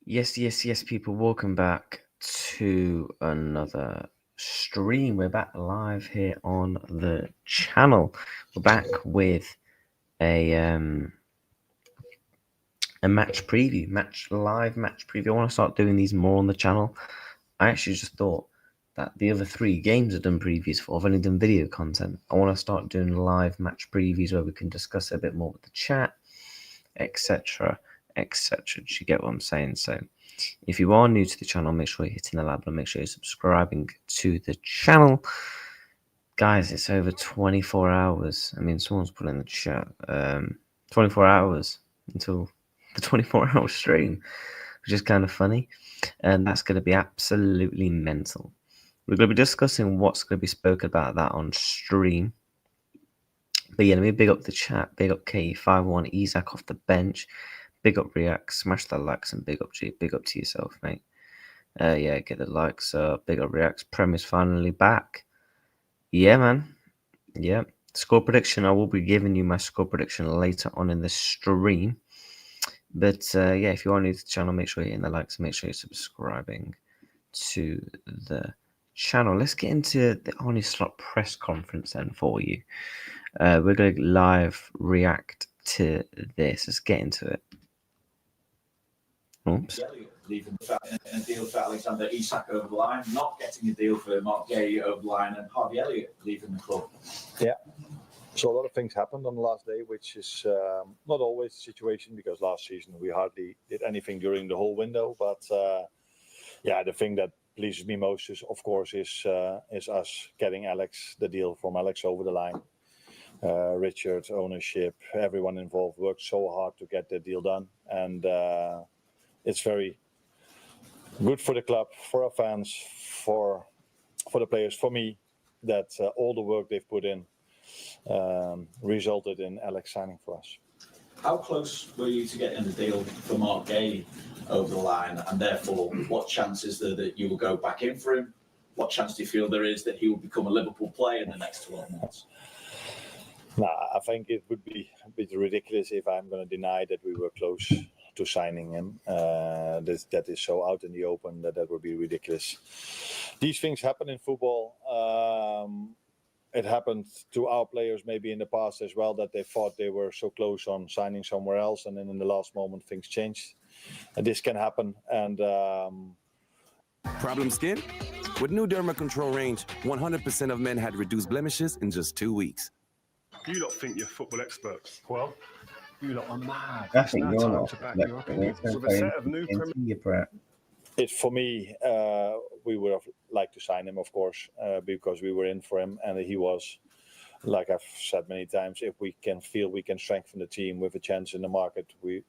Yes, people. Welcome back to another stream. We're back live here on the channel. We're back with a match preview, live match preview. I want to start doing these more on the channel. I actually just thought that the other 3 games I've done previews for, I've only done video content. I want to start doing live match previews where we can discuss a bit more with the chat, etc. etc. Do you get what I'm saying? So if you are new to the channel, make sure you're hitting the like button, make sure you're subscribing to the channel. Guys, it's over 24 hours. I mean, someone's put in the chat 24 hours until the 24-hour stream, which is kind of funny. And that's going to be absolutely mental. We're going to be discussing what's going to be spoken about that on stream. But yeah, let me big up the chat. Big up KE51, Isak off the bench. Big up React, smash that likes, and big up G. Big up to yourself, mate. Yeah, get the likes. Big up Reacts. Prem is finally back. Yeah, man. Yeah. Score prediction. I will be giving you my score prediction later on in the stream. But yeah, if you are new to the channel, make sure you're hitting the likes. Make sure you're subscribing to the channel. Let's get into the Arnie Slot press conference then for you. We're going to live react to this. Let's get into it. Oops. Leaving a deal for Alexander Isak over the line, not getting a deal for Mark Gay over the line, and Harvey Elliott leaving the club. Yeah. So a lot of things happened on the last day, which is not always the situation, because last season we hardly did anything during the whole window. But yeah, the thing that pleases me most is, of course, is us getting Alex, the deal from Alex over the line. Richard, ownership, everyone involved worked so hard to get the deal done, and it's very good for the club, for our fans, for the players, for me, that all the work they've put in resulted in Alex signing for us. How close were you to getting the deal for Mark Gay over the line, and therefore what chance is there that you will go back in for him? What chance do you feel there is that he will become a Liverpool player in the next 12 months? No, I think it would be a bit ridiculous if I'm going to deny that we were close to signing him. That is so out in the open that would be ridiculous. These things happen in football. It happened to our players maybe in the past as well, that they thought they were so close on signing somewhere else, and then in the last moment things changed. And this can happen. And problem skin? With new Derma Control range, 100% of men had reduced blemishes in just 2 weeks. You lot think you're football experts. Well, you lot are mad. I think you're not. To back your opinions with a set of new It's for me, we would have liked to sign him, of course, because we were in for him, and he was, like I've said many times, if we can feel we can strengthen the team with a chance in the market, we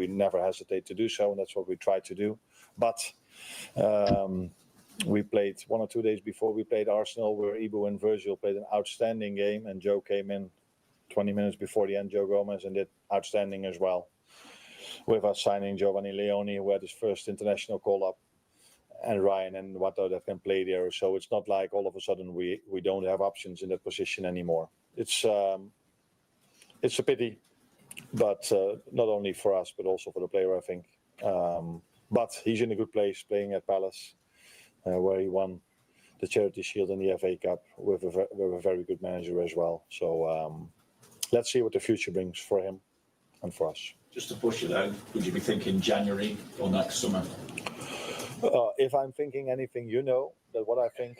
never hesitate to do so, and that's what we try to do. But we played 1 or 2 days before we played Arsenal, where Ibu and Virgil played an outstanding game, and Joe came in 20 minutes before the end, Joe Gomez, and did outstanding as well. With us signing Giovanni Leone, who had his first international call-up, and Ryan and Watto that can play there. So it's not like all of a sudden we don't have options in that position anymore. It's a pity, but not only for us, but also for the player, I think. But he's in a good place, playing at Palace, where he won the Charity Shield and the FA Cup with a very good manager as well. So let's see what the future brings for him and for us. Just to push it out, would you be thinking January or next summer? If I'm thinking anything, you know that what I think.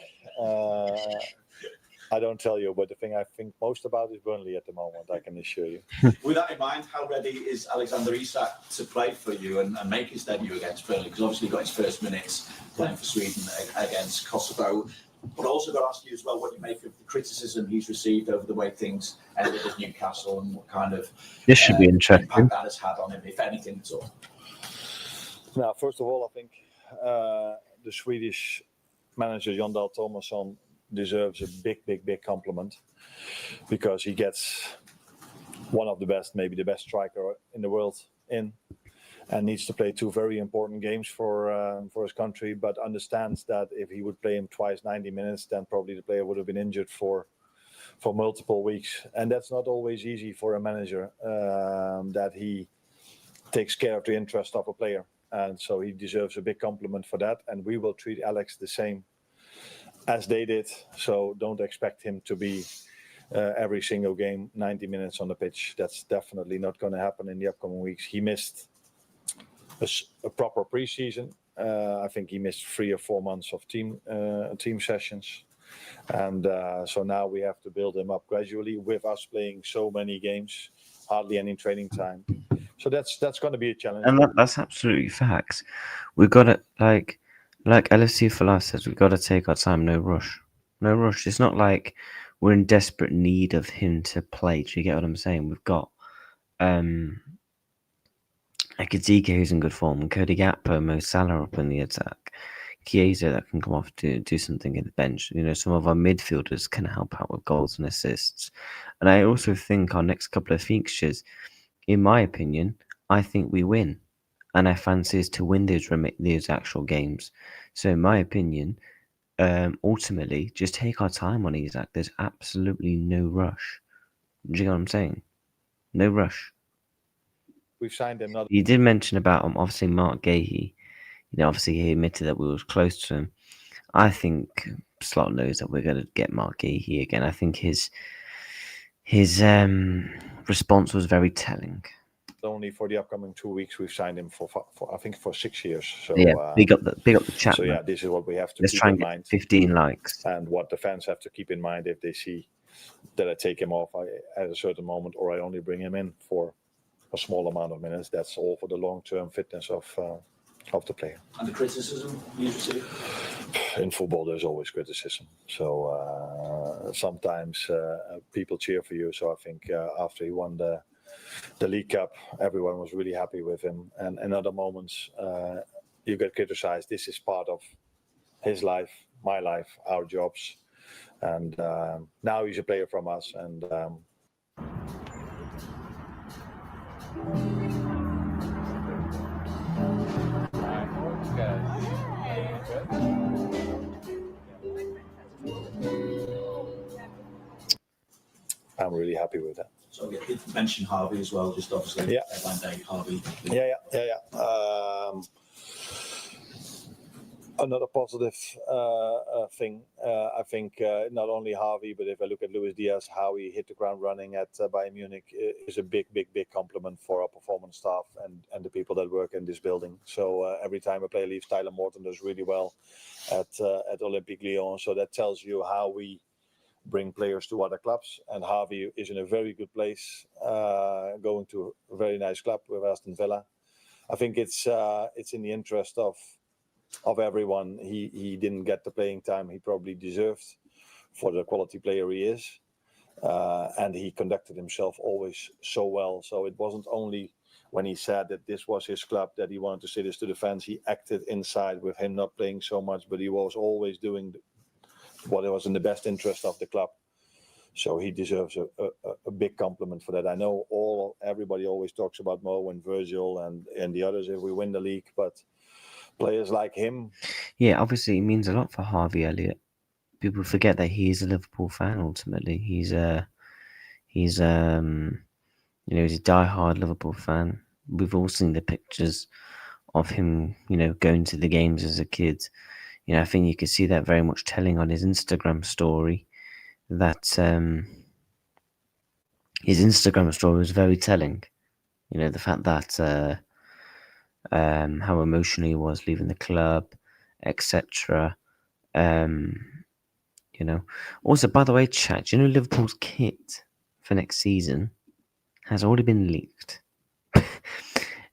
I don't tell you, but the thing I think most about is Burnley at the moment, I can assure you. With that in mind, how ready is Alexander Isak to play for you and make his debut against Burnley? Because obviously he got his first minutes playing for Sweden against Kosovo. But I also got to ask you as well what you make of the criticism he's received over the way things ended at Newcastle and what kind of This should be interesting. impact that has had on him, if anything at all. Now, first of all, I think the Swedish manager Jon Dahl Tomasson deserves a big compliment, because he gets one of the best, maybe the best striker in the world in, and needs to play 2 very important games for his country, but understands that if he would play him twice 90 minutes, then probably the player would have been injured for multiple weeks. And that's not always easy for a manager, that he takes care of the interest of a player. And so he deserves a big compliment for that. And we will treat Alex the same as they did. So don't expect him to be every single game 90 minutes on the pitch. That's definitely not going to happen in the upcoming weeks. He missed a proper preseason. I think he missed 3 or 4 months of team sessions. And so now we have to build him up gradually, with us playing so many games, hardly any training time. So that's going to be a challenge. And that's absolutely facts. We've got to, like LFC for Life says, we've got to take our time, no rush. No rush. It's not like we're in desperate need of him to play. Do you get what I'm saying? We've got Ekitike, who's in good form, Cody Gakpo, Mo Salah up in the attack, Chiesa that can come off to do something in the bench. You know, some of our midfielders can help out with goals and assists. And I also think our next couple of fixtures, in my opinion, I think we win. And I fancy us to win those actual games. So in my opinion, ultimately, just take our time on Isak. There's absolutely no rush. Do you know what I'm saying? No rush. We've signed him. Not. You did mention about obviously Mark Gahey. You know, obviously he admitted that we were close to him. I think Slot knows that we're going to get Mark Gahey again. I think his response was very telling. Only for the upcoming 2 weeks, we've signed him for I think for 6 years. So yeah, big up the chat. So yeah, this is what we have to Let's keep try in and get mind. 15 likes. And what the fans have to keep in mind if they see that I take him off at a certain moment, or I only bring him in for a small amount of minutes. That's all for the long-term fitness of the player. And the criticism you receive? In football, there's always criticism. So sometimes people cheer for you. So I think after he won the League Cup, everyone was really happy with him. And in other moments, you get criticized. This is part of his life, my life, our jobs. And now he's a player from us. And I'm really happy with that. So you did mention Harvey as well, just obviously. Yeah. One day, Harvey. Yeah. Another positive thing, I think not only Harvey, but if I look at Luis Diaz, how he hit the ground running at Bayern Munich is a big compliment for our performance staff and the people that work in this building. So every time a player leaves, Tyler Morton does really well at Olympique Lyon. So that tells you how we bring players to other clubs. And Harvey is in a very good place, going to a very nice club with Aston Villa. I think it's in the interest of everyone. He didn't get the playing time he probably deserved for the quality player he is, and he conducted himself always so well. So it wasn't only when he said that this was his club that he wanted to say this to the fans. He acted inside with him not playing so much, but he was always doing what was in the best interest of the club. So he deserves a big compliment for that. I know everybody always talks about Mo and Virgil and the others if we win the league, but players like him. Yeah, obviously it means a lot for Harvey Elliott. People forget that he is a Liverpool fan. Ultimately, he's a diehard Liverpool fan. We've all seen the pictures of him, going to the games as a kid. I think you could see that very much telling on his Instagram story. That his Instagram story was very telling. The fact that how emotional he was leaving the club, etc. You know. Also, by the way, chat, do you know Liverpool's kit for next season has already been leaked?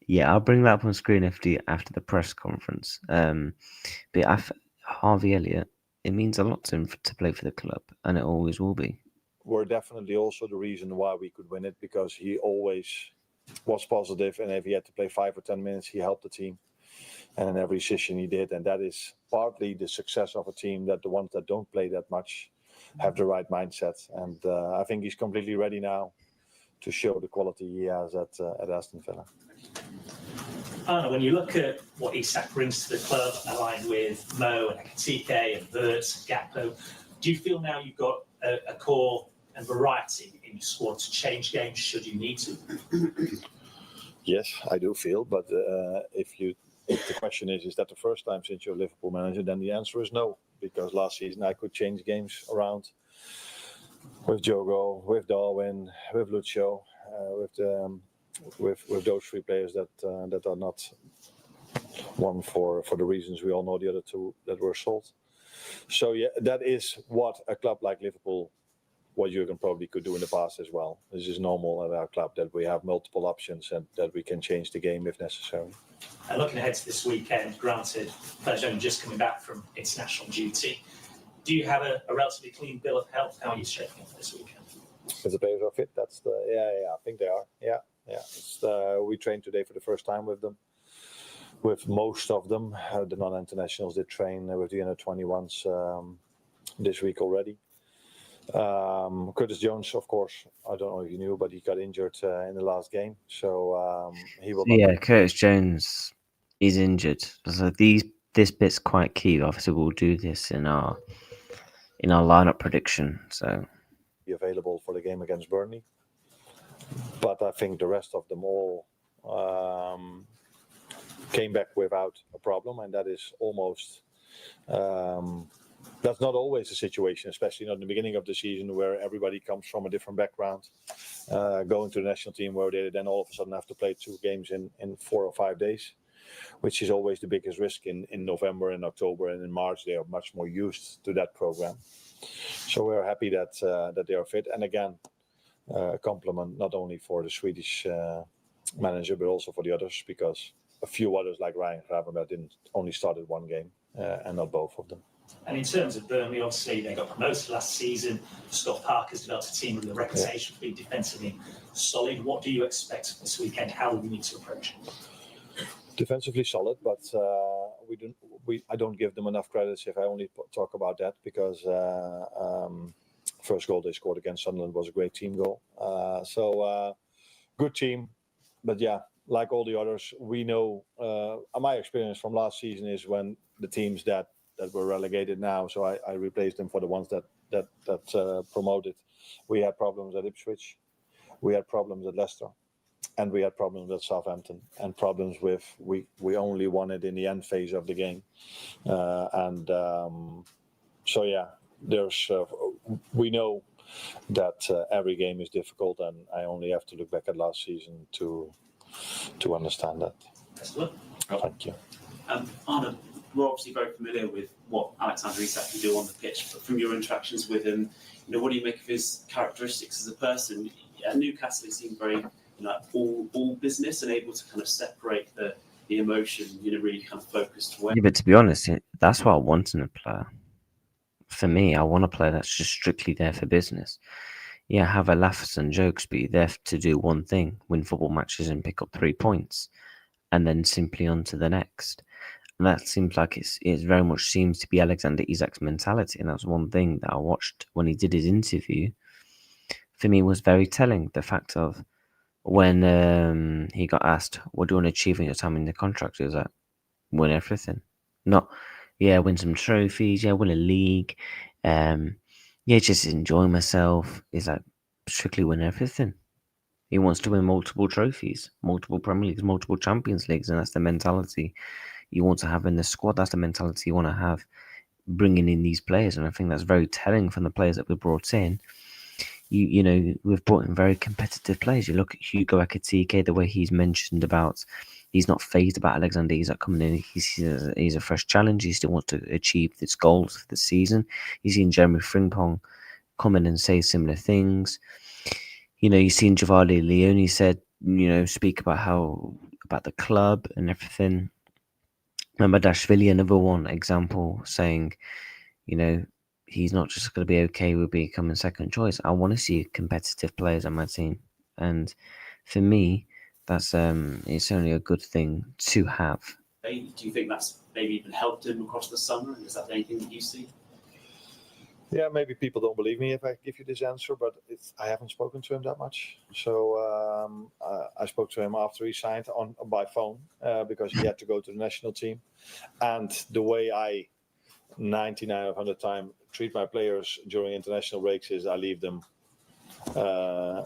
Yeah, I'll bring that up on screen after the press conference. But Harvey Elliott, it means a lot to him to play for the club, and it always will be. We're definitely also the reason why we could win it, because he always was positive, and if he had to play 5 or 10 minutes, he helped the team. And in every session he did, and that is partly the success of a team, that the ones that don't play that much have the right mindset. And I think he's completely ready now to show the quality he has at Aston Villa. When you look at what Isak brings to the club, aligned with Mo and Ekitike and Verts and Gakpo, do you feel now you've got a core and variety in your squad to change games should you need to? Yes, I do feel, but if the question is that the first time since you're a Liverpool manager, then the answer is no, because last season I could change games around with Diogo, with Darwin, with Lucio, with those 3 players that are not one for the reasons we all know, the other 2 that were sold. So yeah, that is what a club like Liverpool, what Jurgen probably could do in the past as well. This is normal at our club, that we have multiple options and that we can change the game if necessary. Looking ahead to this weekend, granted, players only just coming back from international duty, do you have a relatively clean bill of health? How are you shaping up this weekend? If the players are fit, that's I think they are. Yeah. We trained today for the first time with them. With most of them, the non-internationals did train with the under-21s this week already. Curtis Jones, of course, I don't know if you knew, but he got injured in the last game, so he will. Yeah, Curtis Jones is injured. So this bit's quite key. Obviously, we'll do this in our lineup prediction. So be available for the game against Burnley, but I think the rest of them all came back without a problem, and that is almost. That's not always the situation, especially not in the beginning of the season, where everybody comes from a different background, going to the national team, where they then all of a sudden have to play 2 games in 4 or 5 days, which is always the biggest risk in November and October, and in March they are much more used to that program. So we're happy that they are fit, and again, a compliment not only for the Swedish manager but also for the others, because a few others like Ryan Gravenberg didn't only started 1 game and not both of them. And in terms of Burnley, obviously they got promoted last season. Scott Parker's developed a team with a reputation for being defensively solid. What do you expect this weekend? How will we need to approach it? Defensively solid, but I don't give them enough credits if I only talk about that, because first goal they scored against Sunderland was a great team goal. So good team, but yeah, like all the others, we know. My experience from last season is when the teams that were relegated now, so I replaced them for the ones that promoted. We had problems at Ipswich, we had problems at Leicester, and we had problems at Southampton, and problems with we only won it in the end phase of the game, so yeah, there's we know that every game is difficult, and I only have to look back at last season to understand that. Thank you. Arnold, we're obviously very familiar with what Alexander Isak can do on the pitch, but from your interactions with him, what do you make of his characteristics as a person? At Newcastle, he seemed very, all business and able to kind of separate the emotion, really kind of focused away. Yeah, but to be honest, that's what I want in a player. For me, I want a player that's just strictly there for business. Yeah, have a laughs and jokes, but you're there to do one thing: win football matches and pick up 3 points, and then simply on to the next. And that seems like it very much seems to be Alexander Isak's mentality, and that's one thing that I watched when he did his interview. For me, was very telling. The fact of when he got asked, "What do you want to achieve in your time in the contract?" He was like, "Win everything." Not, yeah, win some trophies. Yeah, win a league. Yeah, just enjoy myself. He's like, strictly win everything. He wants to win multiple trophies, multiple Premier Leagues, multiple Champions Leagues, and that's the mentality you want to have in the squad. That's the mentality you want to have bringing in these players, and I think that's very telling from the players that we brought in. You know, we've brought in very competitive players. You look at Hugo Ekitike, the way he's mentioned about He's not phased about Alexander Isak coming in. He's a fresh challenge. He still wants to achieve his goals for the season. He's seen Jeremy Frimpong come in and say similar things. You've seen Javali Leone said, speak about the club and everything. Mamardashvili, another one example, saying, he's not just going to be okay with becoming second choice. I want to see competitive players on my team. And for me, that's it's only a good thing to have. Do you think that's maybe even helped him across the summer? And is that anything that you see? Yeah, maybe people don't believe me if I give you this answer, but I haven't spoken to him that much. So I spoke to him after he signed by phone because he had to go to the national team. And the way I 99 of 100 times treat my players during international breaks is I leave them for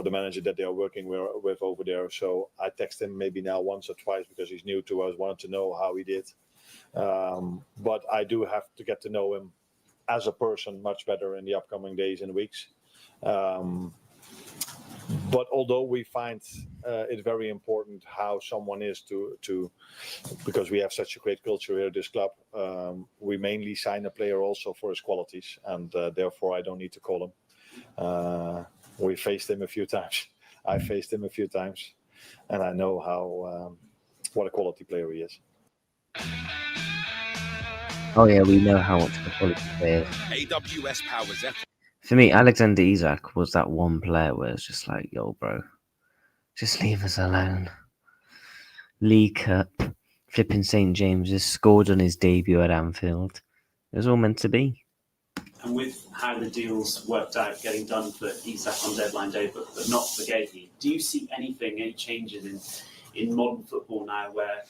the manager that they are working with over there. So I text him maybe now once or twice because he's new to us, wanted to know how he did. But I do have to get to know him as a person much better in the upcoming days and weeks. But although we find it very important how someone is to because we have such a great culture here at this club, we mainly sign a player also for his qualities, and therefore I don't need to call him. We faced him a few times. I faced him a few times, and I know what a quality player he is. Oh yeah, we know how much the quality player is. AWS powers F. For me, Alexander Isak was that one player where it's just like, yo, bro, just leave us alone. League Cup, flipping St. James's, scored on his debut at Anfield. It was all meant to be. And with how the deals worked out, getting done for Isak on deadline day, but not for Gahey, do you see any changes in modern football now where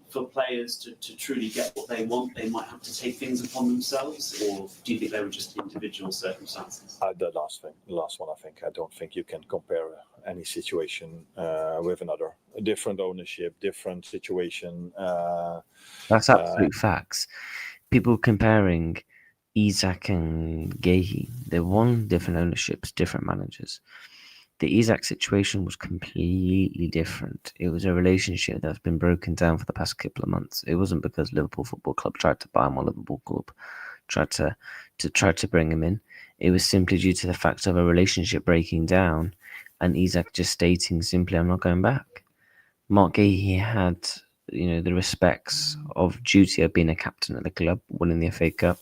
for players to truly get what they want, they might have to take things upon themselves, or do you think they were just individual circumstances? The last one, I think. I don't think you can compare any situation with another. A different ownership, different situation. That's absolute facts. People comparing Isak and Gahey, they're one different ownerships, different managers. The Isak situation was completely different. It was a relationship that's been broken down for the past couple of months. It wasn't because Liverpool Football Club tried to buy him or Liverpool Club tried to bring him in. It was simply due to the fact of a relationship breaking down and Isak just stating simply, I'm not going back. Mark Gahey had, the respects of duty of being a captain at the club, winning the FA Cup,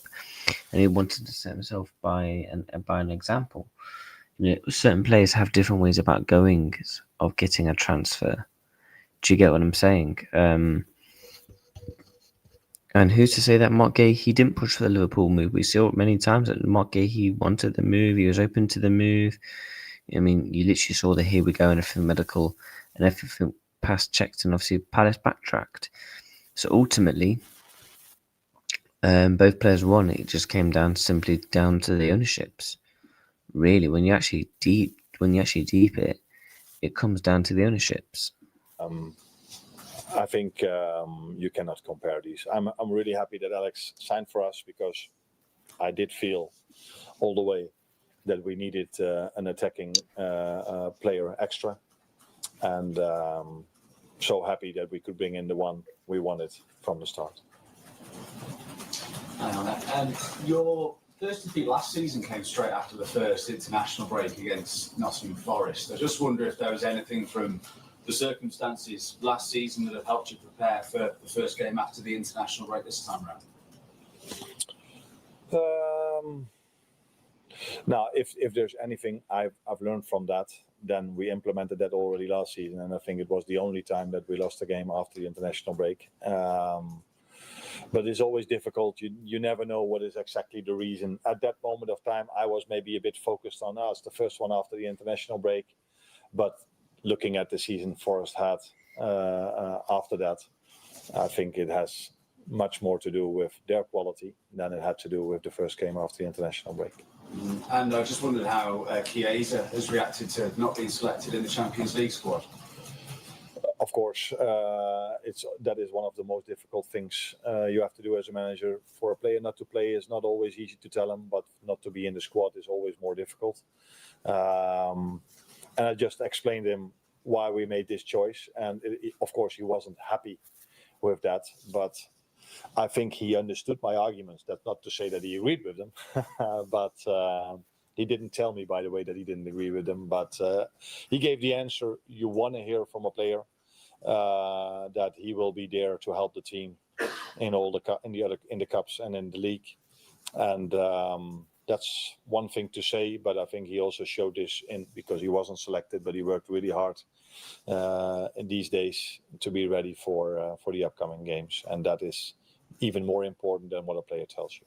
and he wanted to set himself by an example. Certain players have different ways about of getting a transfer. Do you get what I'm saying? And who's to say that Mark Gahey didn't push for the Liverpool move? We saw it many times that Mark Gahey wanted the move. He was open to the move. I mean, you literally saw the here we go and everything medical and everything past checked, and obviously Palace backtracked. So ultimately, both players won. It just came simply down to the ownerships. Really, when you actually deep it, it comes down to the ownerships. I think you cannot compare these. I'm really happy that Alex signed for us because I did feel all the way that we needed an attacking player extra, and so happy that we could bring in the one we wanted from the start. Your first defeat last season came straight after the first international break against Nottingham Forest. I just wonder if there was anything from the circumstances last season that have helped you prepare for the first game after the international break this time around. Now, if there's anything I've learned from that, then we implemented that already last season, and I think it was the only time that we lost a game after the international break. But it's always difficult. You never know what is exactly the reason. At that moment of time, I was maybe a bit focused on us, the first one after the international break. But looking at the season Forest had after that, I think it has much more to do with their quality than it had to do with the first game after the international break. And I just wondered how Chiesa has reacted to not being selected in the Champions League squad. Of course, that is one of the most difficult things you have to do as a manager. For a player not to play is not always easy to tell him, but not to be in the squad is always more difficult. And I just explained to him why we made this choice. And of course, he wasn't happy with that, but I think he understood my arguments. That's not to say that he agreed with them, but he didn't tell me, by the way, that he didn't agree with them. But he gave the answer you want to hear from a player, that he will be there to help the team in all the cups and in the league. And that's one thing to say, but I think he also showed this because he wasn't selected, but he worked really hard in these days to be ready for the upcoming games, and that is even more important than what a player tells you.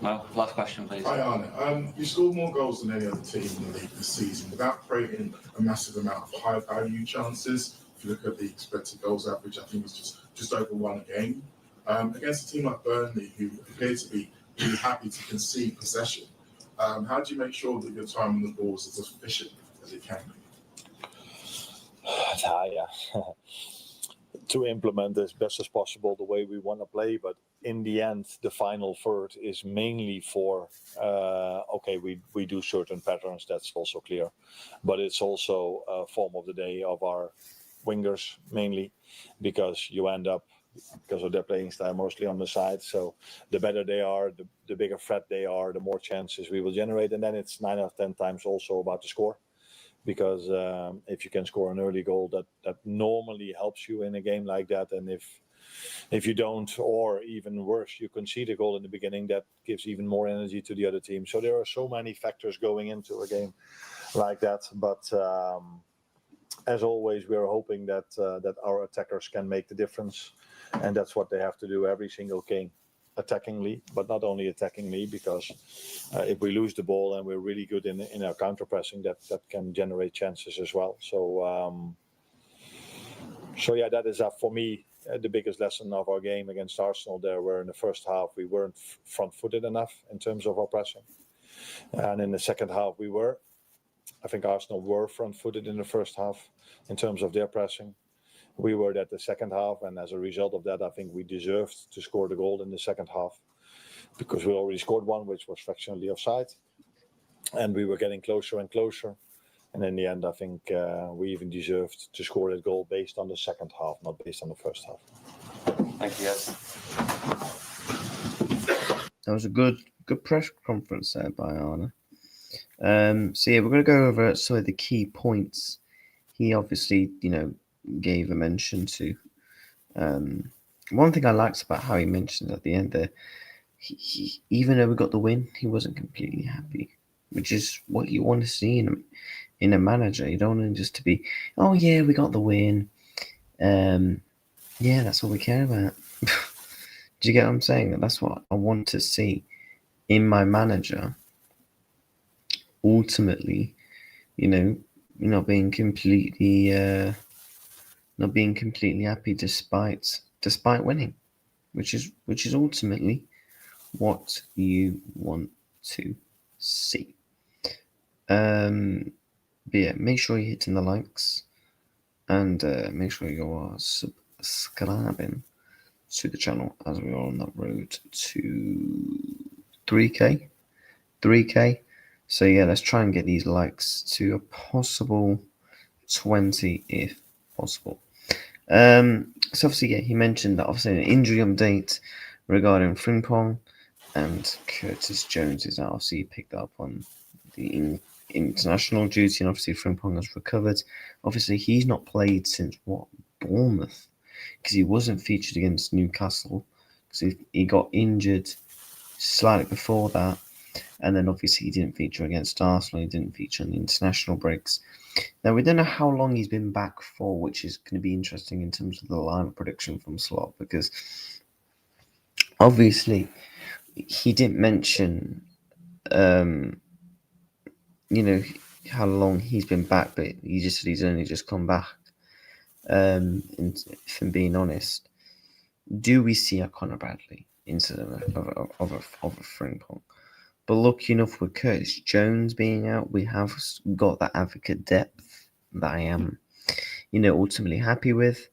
Well, last question, please. Hi, Arne. You scored more goals than any other team in the league this season without creating a massive amount of high value chances. If you look at the expected goals average, I think it's just over one a game. Against a team like Burnley, who appear to be really happy to concede possession, how do you make sure that your time on the ball is as efficient as it can be? Yeah. To implement as best as possible the way we want to play, but in the end, the final third is mainly for we do certain patterns, that's also clear, but it's also a form of the day of our wingers mainly, because you end up, because of their playing style, mostly on the side. So the better they are, the bigger threat they are, the more chances we will generate, and then it's 9 out of 10 times also about the score. Because if you can score an early goal, that normally helps you in a game like that. And if you don't, or even worse, you concede a goal in the beginning, that gives even more energy to the other team. So there are so many factors going into a game like that. But as always, we are hoping that our attackers can make the difference, and that's what they have to do every single game. Attackingly, but not only attackingly, because if we lose the ball and we're really good in our counter pressing, that can generate chances as well. So yeah, that is for me the biggest lesson of our game against Arsenal. There, where in the first half we weren't front-footed enough in terms of our pressing, and in the second half we were. I think Arsenal were front-footed in the first half in terms of their pressing. We were at the second half, and as a result of that, I think we deserved to score the goal in the second half, because we already scored one, which was fractionally offside, and we were getting closer and closer. And in the end, I think we even deserved to score that goal based on the second half, not based on the first half. Thank you, guys. That was a good press conference there by Arne. So yeah, we're going to go over some of the key points. He obviously, gave a mention to. One thing I liked about how he mentioned at the end there, he even though we got the win, he wasn't completely happy, which is what you want to see in a manager. You don't want him just to be, oh yeah, we got the win. Yeah, that's all we care about. Do you get what I'm saying? That's what I want to see in my manager. Ultimately, not being completely happy despite winning, which is ultimately what you want to see. But yeah, make sure you're hitting the likes, and make sure you are subscribing to the channel, as we are on that road to 3K. So yeah, let's try and get these likes to a possible 20 if possible. So obviously, yeah, he mentioned that obviously an injury update regarding Frimpong, and Curtis Jones is out. Obviously, he picked up on the international duty, and obviously Frimpong has recovered. Obviously, he's not played since Bournemouth, because he wasn't featured against Newcastle, because he got injured slightly before that. And then obviously he didn't feature against Arsenal. He didn't feature on the international breaks. Now, we don't know how long he's been back for, which is going to be interesting in terms of the lineup prediction from Slot, because obviously he didn't mention, how long he's been back, but he just said he's only just come back. And if I'm being honest, do we see a Conor Bradley instead of a Frimpong? But lucky enough with Curtis Jones being out, we have got that advocate depth that I am, ultimately happy with.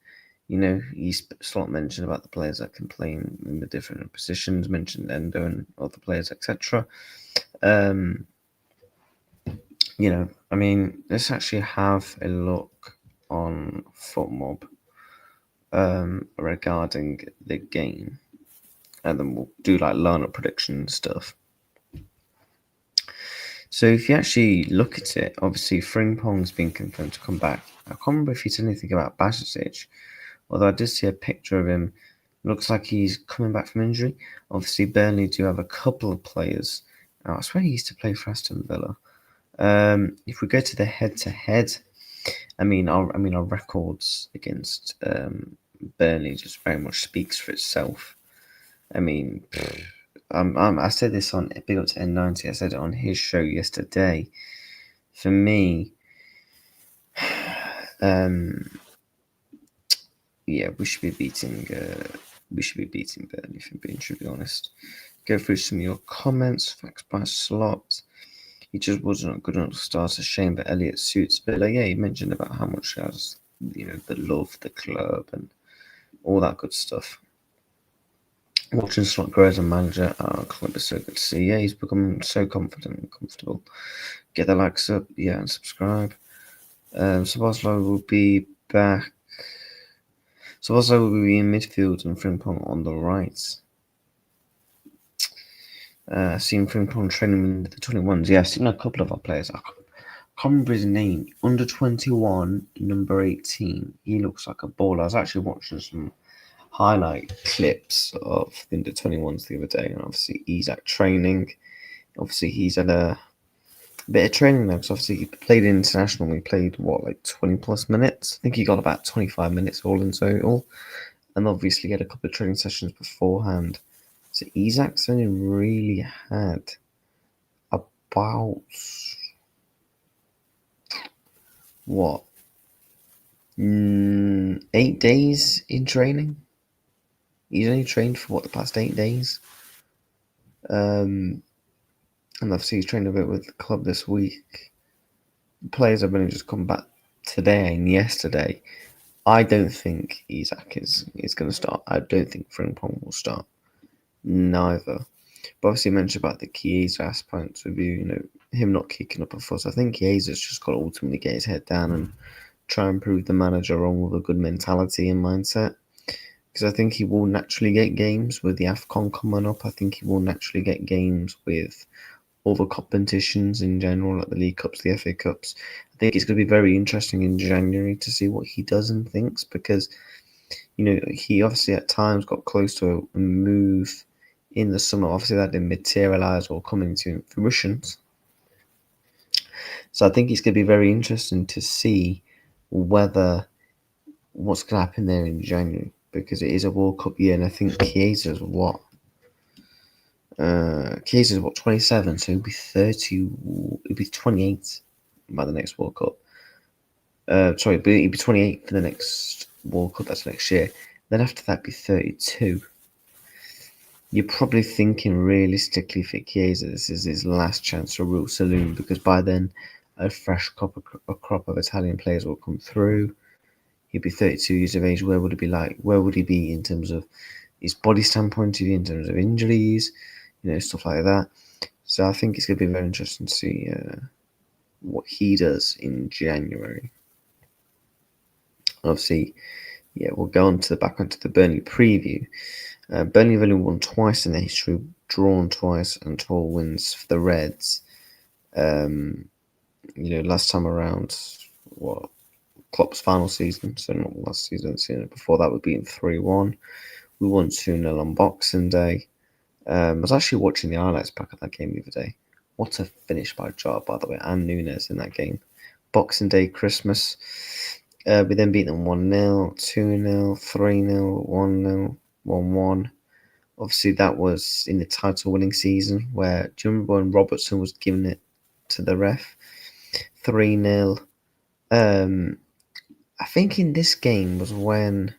Slot mentioned about the players that can play in the different positions, mentioned Endo and other players, etc. I mean, let's actually have a look on FootMob regarding the game, and then we'll do like lineup prediction and stuff. So if you actually look at it, obviously Frimpong's been confirmed to come back. I can't remember if he said anything about Bajicic, although I did see a picture of him. Looks like he's coming back from injury. Obviously, Burnley do have a couple of players. I swear he used to play for Aston Villa. If we go to the head-to-head, I mean our records against Burnley just very much speaks for itself. I mean, I said this on Big Up to N90. I said it on his show yesterday. For me, yeah, we should be beating Burnley, if I'm being truly honest. Go through some of your comments. Facts by slot. He just wasn't good enough to start. A shame, but Elliot suits. But yeah, he mentioned about how much he has, the love, the club, and all that good stuff. Watching Slot grow as a manager, our club is so good to see. Yeah, he's becoming so confident and comfortable. Get the likes up, yeah, and subscribe. Saboslo will be back. Saboslo will be in midfield and Frimpong on the right. Seen Frimpong training with the 21s. Yeah, I've seen a couple of our players. I can't remember his name. Under 21, number 18. He looks like a baller. I was actually watching some highlight clips of the under 21s the other day, and obviously Isak training. Obviously, he's had a bit of training now because obviously he played international. He played like 20 plus minutes. I think he got about 25 minutes all in total, and obviously he had a couple of training sessions beforehand. So Isak's only really had about 8 days in training. He's only trained for the past 8 days. And obviously he's trained a bit with the club this week. The players have only just come back today and yesterday. I don't think Isak is going to start. I don't think Frimpong will start. Neither. But obviously you mentioned about the Chiesa points of view, him not kicking up a fuss. I think Chiesa's just got to ultimately get his head down and try and prove the manager wrong with a good mentality and mindset. Because I think he will naturally get games with the AFCON coming up. I think he will naturally get games with other competitions in general, like the League Cups, the FA Cups. I think it's going to be very interesting in January to see what he does and thinks, because, he obviously at times got close to a move in the summer. Obviously that didn't materialise or come into fruition. So I think it's going to be very interesting to see what's going to happen there in January, because it is a World Cup year, and I think Chiesa's 27, so he'll be 30, he'll be 28 by the next World Cup. He'll be 28 for the next World Cup, that's next year. Then after that, be 32. You're probably thinking realistically for Chiesa, this is his last chance for a real saloon, because by then a fresh crop of Italian players will come through. He'll be 32 years of age. Where would it be like? Where would he be in terms of his body standpoint, in terms of injuries, stuff like that? So I think it's going to be very interesting to see what he does in January. Obviously, yeah, we'll go on to back onto the Burnley preview. Burnley have only won twice in their history, drawn twice, and 12 wins for the Reds. Last time around, Klopp's final season, so not last season, the season before that, we beat 3-1. We won 2-0 on Boxing Day. I was actually watching the highlights back of that game the other day. What a finish by Jar, by the way, and Nunes in that game. Boxing Day, Christmas. We then beat them 1-0, 2-0, 3-0, 1-0, 1-1. Obviously, that was in the title-winning season, where, do you remember when Robertson was giving it to the ref? 3-0. I think in this game was when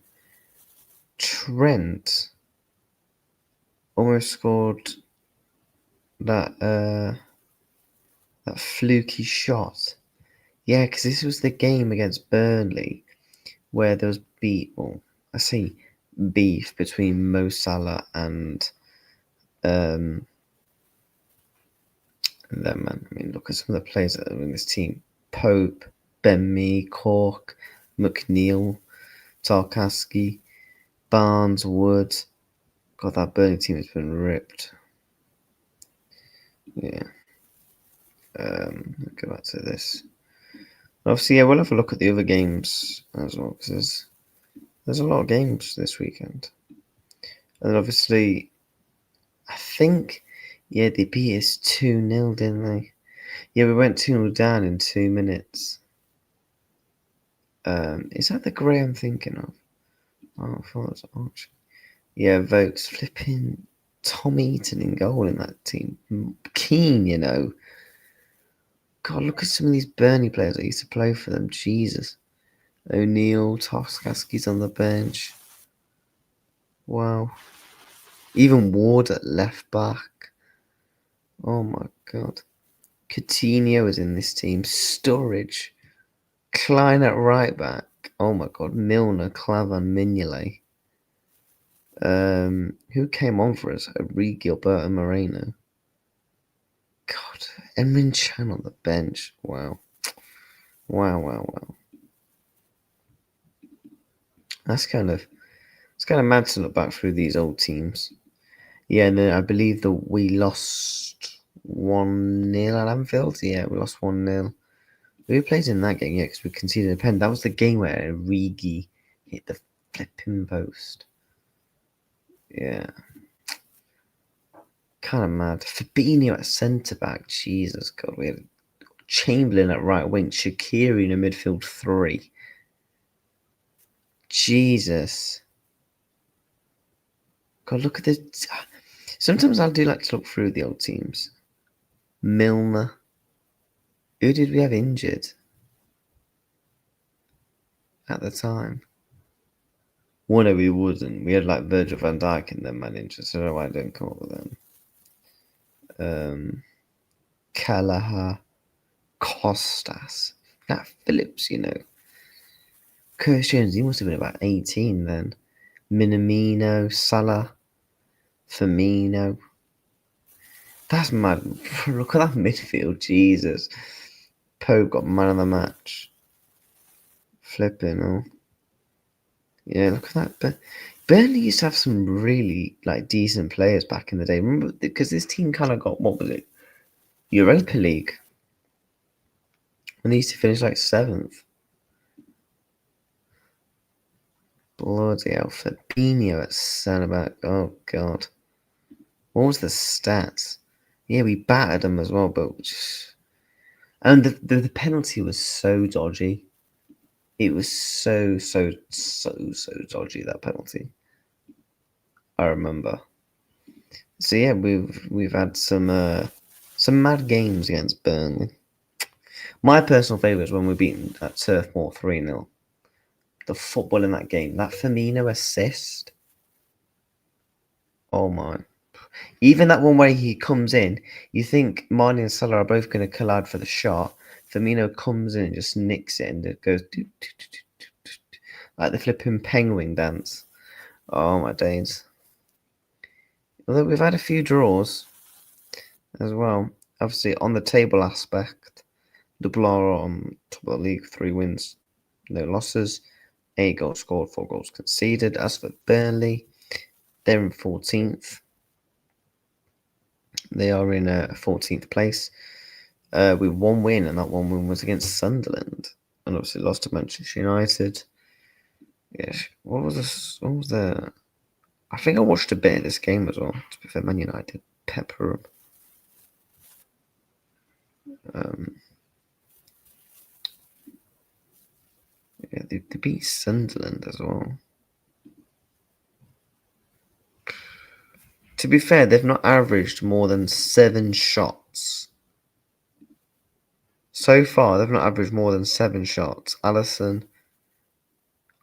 Trent almost scored that fluky shot. Yeah, because this was the game against Burnley where there was beef between Mo Salah and And then, man, I mean, look at some of the players that are in this team: Pope, Ben Mee, Cork, McNeil, Tarkowski, Barnes, Wood. God, that Burnley team has been ripped. Yeah. Go back to this. Obviously, yeah, we'll have a look at the other games as well, because there's a lot of games this weekend. And obviously, I think, yeah, they beat us 2-0, didn't they? Yeah, we went 2-0 down in 2 minutes. Is that the Gray I'm thinking of? Oh, I thought it was Archie. Yeah, votes flipping Tom Eaton in goal in that team. Keen, you know. God, look at some of these Burnley players that used to play for them. Jesus. O'Neill, Toskaski's on the bench. Wow. Even Ward at left back. Oh my god. Coutinho is in this team. Sturridge. Klein at right back. Oh my god. Milner, Clavan, Mignolet. Who came on for us? Origi, Gilberto Moreno. God. Emrin Chan on the bench. Wow. Wow. It's kind of mad to look back through these old teams. Yeah, and then I believe that we lost 1-0 at Anfield. Yeah, we lost 1-0. Who played in that game? Yeah, because we conceded a pen. That was the game where Origi hit the flipping post. Yeah. Kind of mad. Fabinho at centre back. Jesus God. We had Chamberlain at right wing. Shaqiri in a midfield 3. Jesus. God, look at this. Sometimes I do like to look through the old teams. Milner. Who did we have injured at the time? Well, no, we wouldn't. We had like Virgil van Dijk in them, man, injured. So I don't know why I didn't come up with them. Kelleher, Costas, Nat Phillips, you know. Curtis Jones, he must have been about 18 then. Minamino, Salah, Firmino. That's mad. Look at that midfield, Jesus. Pope got man of the match. Flipping, oh. Yeah, look at that. Burnley used to have some really like decent players back in the day. Remember, because this team kind of got, what was it? Europa League. And they used to finish like 7th. Bloody hell. Fabinho at centre back. Oh, God. What was the stats? Yeah, we battered them as well, but just... And the penalty was so dodgy. It was so dodgy, that penalty. I remember. So yeah, we've had some mad games against Burnley. My personal favourite is when we beat at Turf Moor 3-0. The football in that game, that Firmino assist. Oh my! Even that one where he comes in, you think Marnie and Salah are both going to collide for the shot. Firmino comes in and just nicks it, and it goes like the flipping penguin dance. Oh my days! Although we've had a few draws as well. Obviously, on the table aspect, Liverpool are on top of the league, 3 wins, no losses, 8 goals scored, 4 goals conceded. As for Burnley, they're in 14th. They are in 14th place with 1 win, and that 1 win was against Sunderland, and obviously lost to Manchester United. Yeah, what was this? What was the? I think I watched a bit of this game as well. To be fair, Man United pepper up. Yeah, they beat Sunderland as well. To be fair, they've not averaged more than 7 shots. So far, they've not averaged more than 7 shots. Alisson.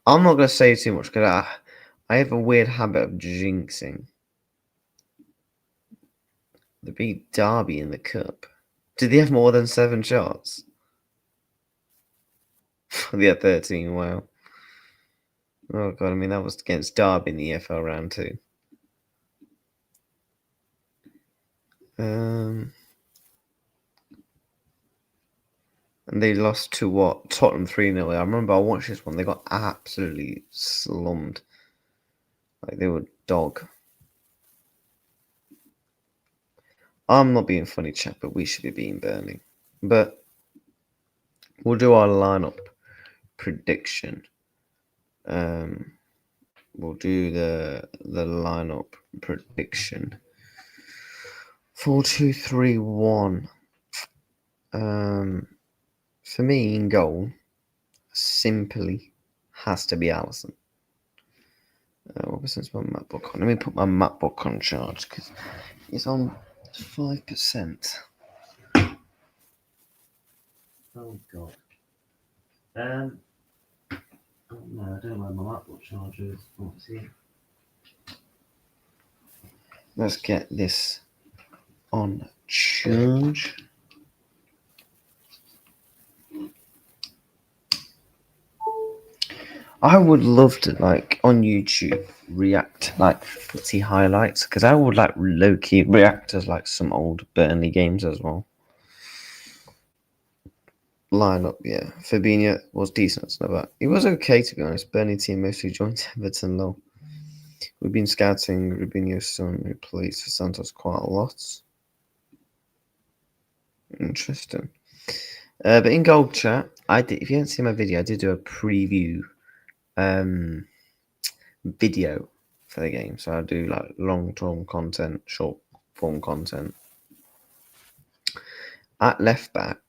I'm not going to say too much because I have a weird habit of jinxing. They beat Derby in the cup. Did they have more than 7 shots? They had 13, wow. Oh god, I mean that was against Derby in the EFL round 2. And they lost to what? Tottenham 3-0. I remember I watched this one. They got absolutely slummed. Like they were dog. I'm not being funny, chat, but we should be beating Burnley. But we'll do our lineup prediction. We'll do the lineup prediction. 4-2-3-1. For me, in goal, simply has to be Allison. What was my MacBook on? Let me put my MacBook on charge because it's on 5%. Oh god. Oh no, I don't know where my MacBook charger is. Oh, it's here. Let's get this on charge. I would love to, like, on YouTube, react, like, footy highlights, because I would, like, low-key react to, like, some old Burnley games as well. Lineup, yeah. Fabinho was decent, but he was okay, to be honest. Burnley team mostly joined Everton low. We've been scouting Rubinho's son, who plays for Santos quite a lot. Interesting. But in gold chat, I did. If you haven't seen my video, I did do a preview video for the game. So I do like long-term content, short-form content. At left back,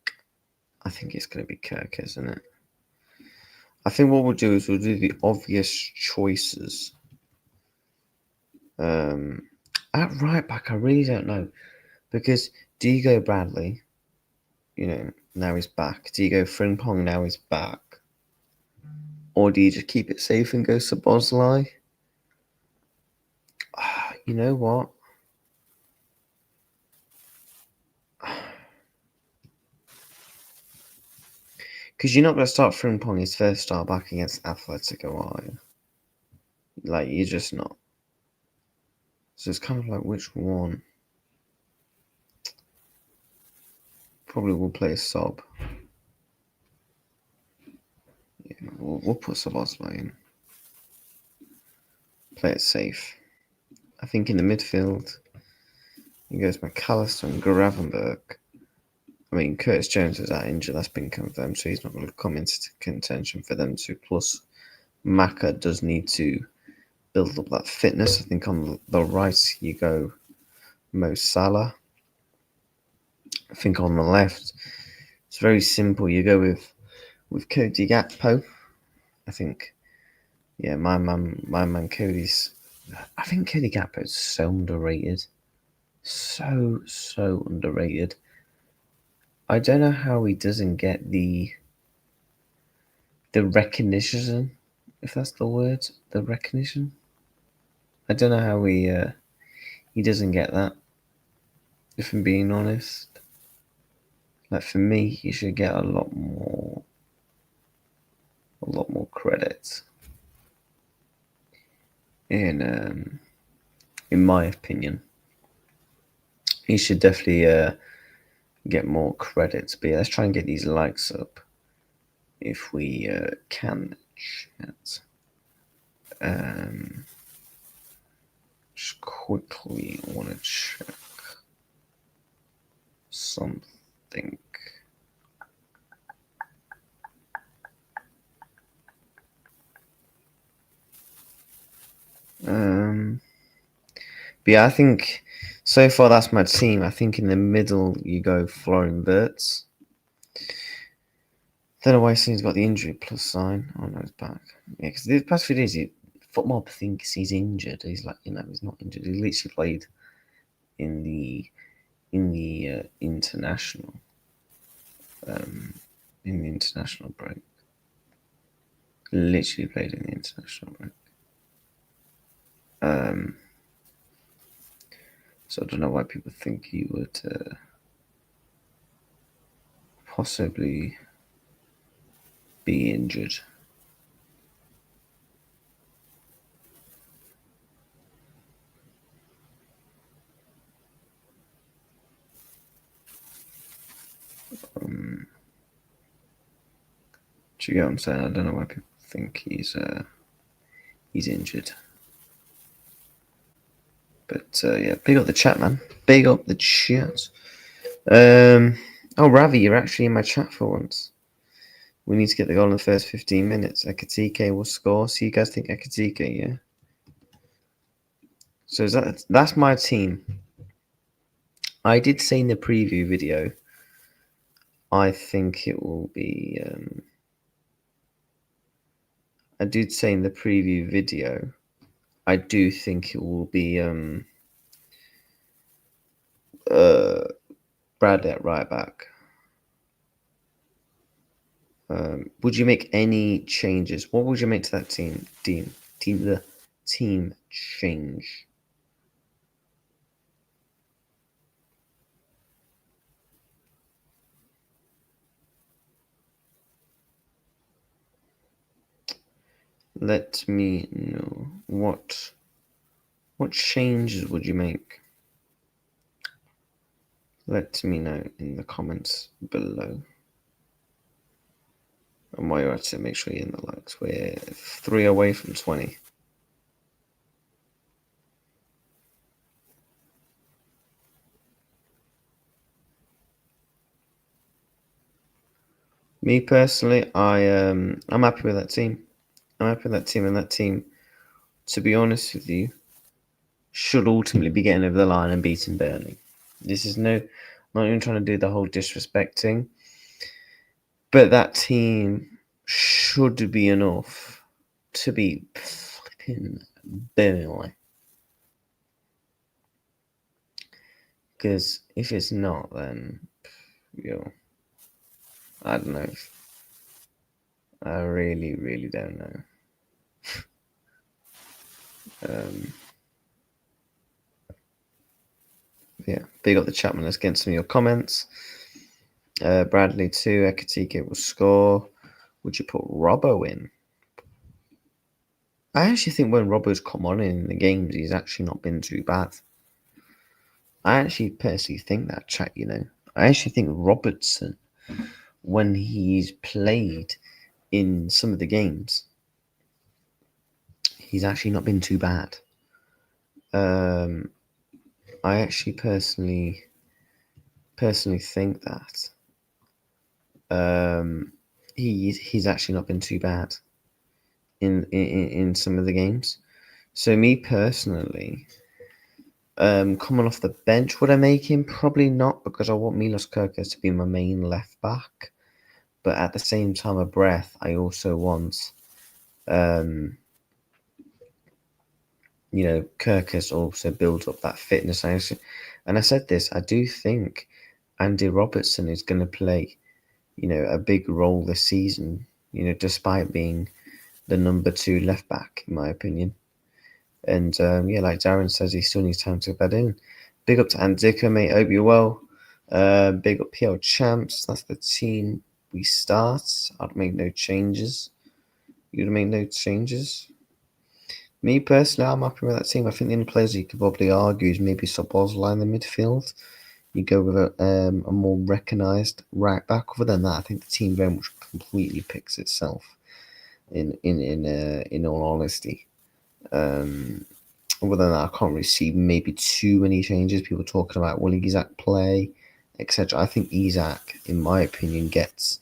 I think it's going to be Kirk, isn't it? I think what we'll do is we'll do the obvious choices. At right back, I really don't know. Because do you go Bradley? You know, now he's back. Do you go Frimpong, now he's back? Or do you just keep it safe and go Szoboszlai? You know what? Because you're not going to start Frimpong his first start back against Atletico, are you? Like, you're just not. So it's kind of like, which one? Probably we'll play a Sob. Yeah, we'll put Szoboszlai in. Play it safe. I think in the midfield, it goes McAllister and Gravenberg. I mean, Curtis Jones is out injured. That's been confirmed, so he's not going to come into contention for them two. Plus, Maka does need to build up that fitness. I think on the right, you go Mo Salah. I think on the left, it's very simple. You go with Cody Gakpo. I think, yeah, my man Cody's. I think Cody Gakpo is so underrated. So underrated. I don't know how he doesn't get the recognition, if that's the word, the recognition. I don't know how he doesn't get that. If I'm being honest, like for me, he should get a lot more credit. In my opinion, he should definitely get more credit. But yeah, let's try and get these likes up if we can. Chat. Just quickly want to check something. But yeah, I think so far that's my team. I think in the middle you go Florian Wirtz. Don't know why he's got the injury plus sign. Oh no, he's back. Yeah, because the past few days, football thinks he's injured. He's like, he's not injured. He literally played in the international break. Literally played in the international break. So I don't know why people think he would possibly be injured. Do you get what I'm saying? I don't know why people think he's injured. But yeah, big up the chat, man. Big up the chat. Oh, Ravi, you're actually in my chat for once. We need to get the goal in the first 15 minutes. Ekatike will score. So you guys think Ekatike, yeah? So that's my team. I did say in the preview video, I think it will be. I did say in the preview video, I do think it will be Bradley at right back. Would you make any changes? What would you make to that team change? Let me know what changes would you make? Let me know in the comments below. And while you're at it, make sure you're in the likes. We're 3 away from 20. Me personally, I'm happy with that team. I'm happy with that team, and that team, to be honest with you, should ultimately be getting over the line and beating Burnley. This is not even trying to do the whole disrespecting, but that team should be enough to beat flipping Burnley. Because if it's not, then I don't know. I really, really don't know. Yeah, big up the Chapman. Let's get some of your comments. Bradley 2, Ekatike will score. Would you put Robbo in? I actually think when Robbo's come on in the games, he's actually not been too bad. I actually personally think that, chat, I actually think Robertson, when he's played in some of the games, he's actually not been too bad. I actually personally think that he's actually not been too bad in some of the games. So me personally, coming off the bench, would I make him? Probably not, because I want Milos Kerkez to be my main left back. But at the same time of breath, I also want, Kerkez also build up that fitness. And I said this, I do think Andy Robertson is going to play, a big role this season, despite being the number 2 left back, in my opinion. And like Darren says, he still needs time to bed in. Big up to Andika, mate. Hope you're well. Big up PL Champs. That's the team we start. I'd make no changes. You'd make no changes. Me personally, I'm happy with that team. I think the only players you could probably argue is maybe Szoboszlai in the midfield. You go with a more recognised right back. Other than that, I think the team very much completely picks itself. In all honesty, other than that, I can't really see maybe too many changes. People talking about will Isak play, etc. I think Isak, in my opinion, gets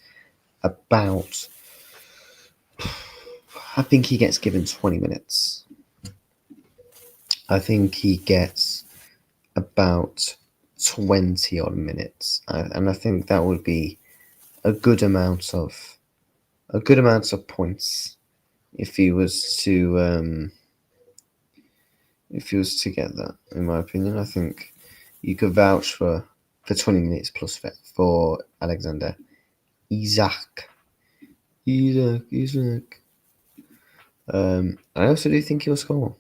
about. I think he gets given 20 minutes. I think he gets about 20 odd minutes, and I think that would be a good amount of points if he was to get that. In my opinion, I think you could vouch for 20 minutes plus for Alexander Isak. I also do think he'll score.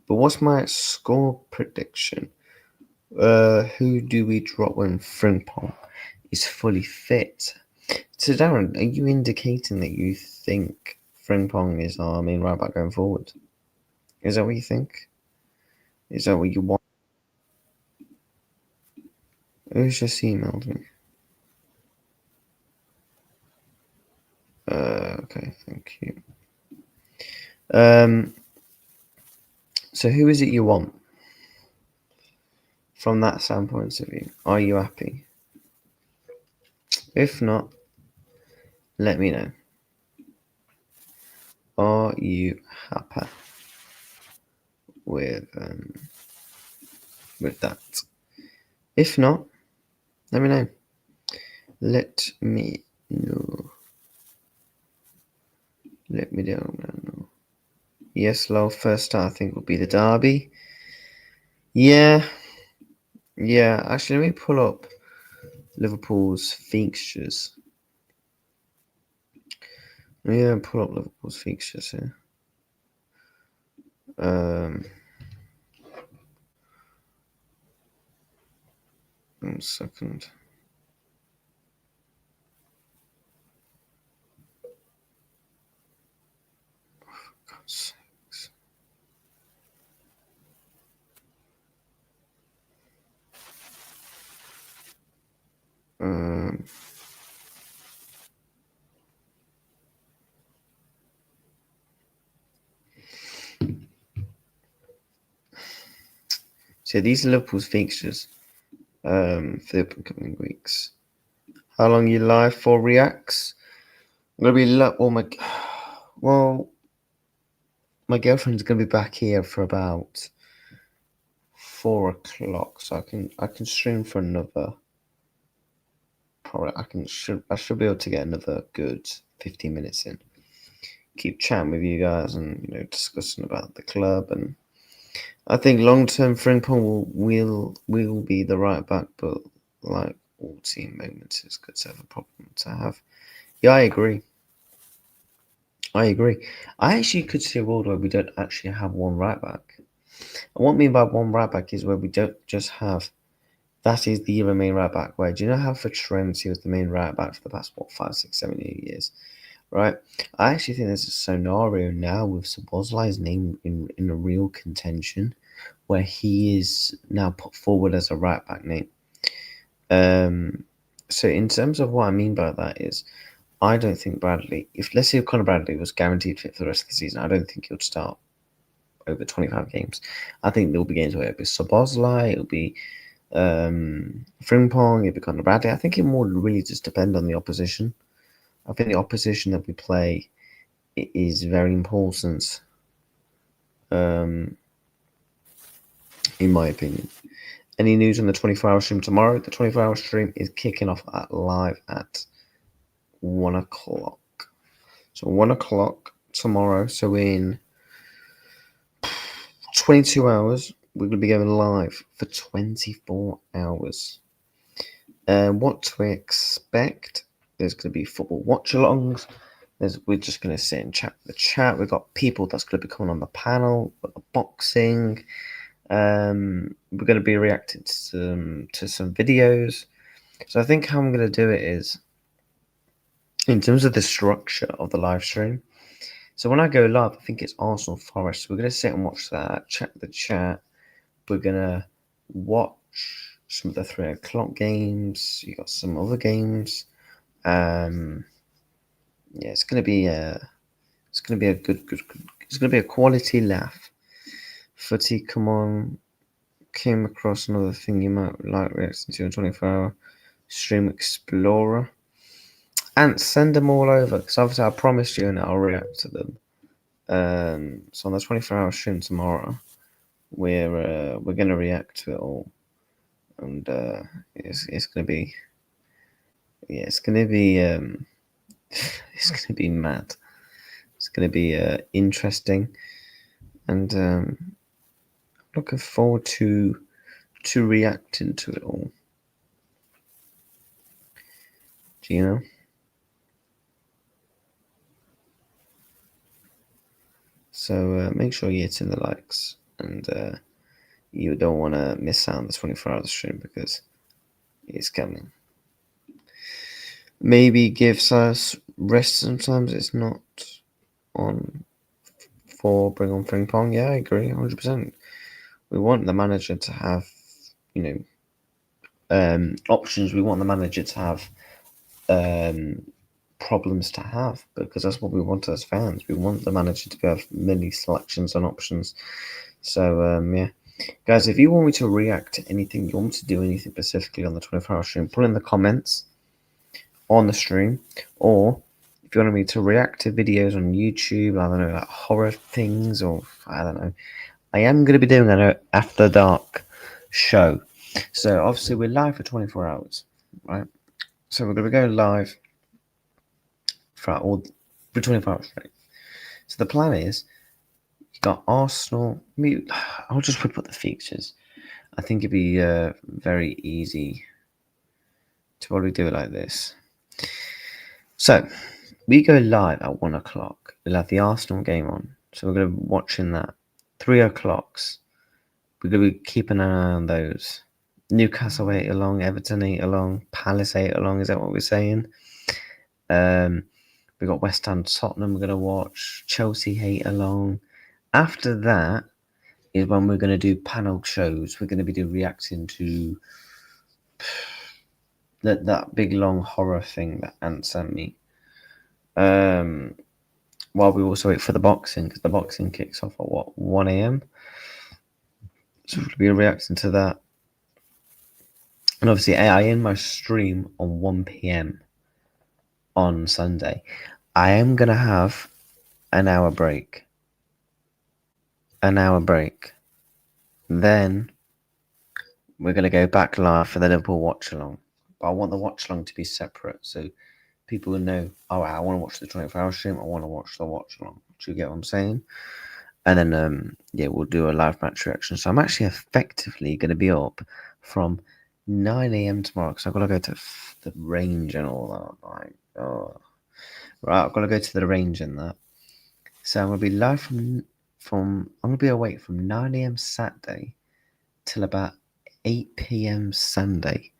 But what's my score prediction? Who do we drop when Frimpong is fully fit? So Darren, are you indicating that you think Frimpong is our main right back going forward? Is that what you think? Is that what you want? Who's just emailed me? So who is it you want? From that standpoint of view, are you happy? If not, let me know. Are you happy with that? If not, let me know. Let me know. Let me know. Yes, Lowell, first start I think will be the derby. Yeah. Actually, let me pull up Liverpool's fixtures. Yeah, pull up Liverpool's fixtures here. 1 second. For God's sakes. So these are Liverpool's fixtures for the upcoming weeks. How long you live for reacts? I'm gonna be my girlfriend's gonna be back here for about 4 o'clock, so I can stream for another. Probably I should be able to get another good 15 minutes in. Keep chatting with you guys and discussing about the club, and I think long term Frimpong will be the right back, but like all team moments, it's good to have a problem to have. Yeah, I agree. I actually could see a world where we don't actually have one right back. And what I mean by one right back is where we don't just have that is the main right back. Where do you know how for Trent he was the main right back for the past 5, 6, 7, 8 years, right? I actually think there's a scenario now with Szoboszlai's name in a real contention, where he is now put forward as a right back name. So in terms of what I mean by that is, I don't think Bradley, let's say Conor Bradley was guaranteed fit for the rest of the season, I don't think he'll start over 25 games. I think there'll be games where it'll be Szoboszlai, it'll be Frimpong, it'll be Conor Bradley. I think it will really just depend on the opposition. I think the opposition that we play is very important, in my opinion. Any news on the 24-hour stream tomorrow? The 24-hour stream is kicking off live at 1 o'clock. So 1 o'clock tomorrow. So in 22 hours, we're going to be going live for 24 hours. What to expect? There's going to be football watch-alongs. We're just going to sit and chat with the chat. We've got people that's going to be coming on the panel. We've got the boxing. We're going to be reacting to some videos. So I think how I'm going to do it is, in terms of the structure of the live stream. So when I go live, I think it's Arsenal Forest. We're going to sit and watch that, chat the chat. We're going to watch some of the 3 o'clock games. You got some other games. It's going to be a good. It's going to be a quality laugh. Footy, come on. Came across another thing you might like reacting to on 24-hour stream explorer. And send them all over, because obviously I promised you and I'll react to them. So on the 24-hour stream tomorrow, we're gonna react to it all, and it's gonna be it's gonna be mad. It's gonna be interesting, and looking forward to reacting to it all. Do you know? So make sure you hit in the likes, and you don't want to miss out on the 24-hour stream because it's coming. Maybe gives us rest sometimes. It's not on for bring on Frimpong. Yeah, I agree 100%. We want the manager to have, options. We want the manager to have problems to have, because that's what we want as fans. We want the manager to have many selections and options. So yeah, guys, if you want me to react to anything, you want me to do anything specifically on the 24-hour stream, put in the comments on the stream, or if you want me to react to videos on YouTube, I don't know, like horror things, or I don't know, I am going to be doing an after dark show. So obviously we're live for 24 hours, right? So we're going to go live for 24 hours straight. So the plan is, you got Arsenal. I'll just put the features. I think it'd be very easy to probably do it like this. So we go live at 1 o'clock. We'll have the Arsenal game on. So we're going to be watching that. 3 o'clocks. We're going to be keeping an eye on those. Newcastle 8 along, Everton 8 along, Palace 8 along. Is that what we're saying? We got West Ham, Tottenham. We're going to watch Chelsea 8 along. After that is when we're going to do panel shows. We're going to be reacting to that big long horror thing that Ant sent me. While we also wait for the boxing, because the boxing kicks off at 1 a.m. So we'll be reacting to that. And obviously, I end my stream on 1 p.m. on Sunday. I am going to have an hour break. Then we're going to go back live for the Liverpool watch along. But I want the watch along to be separate, so people will know, oh, I want to watch the 24-hour stream, I want to watch the watch along. Do you get what I'm saying? And then, yeah, we'll do a live match reaction. So I'm actually effectively going to be up from 9 a.m. tomorrow, because I've got to go to the range and all that. Like, oh. Right, I've got to go to the range and that. So I'm going to be live from I'm going to be awake from 9 a.m. Saturday till about 8 p.m. Sunday.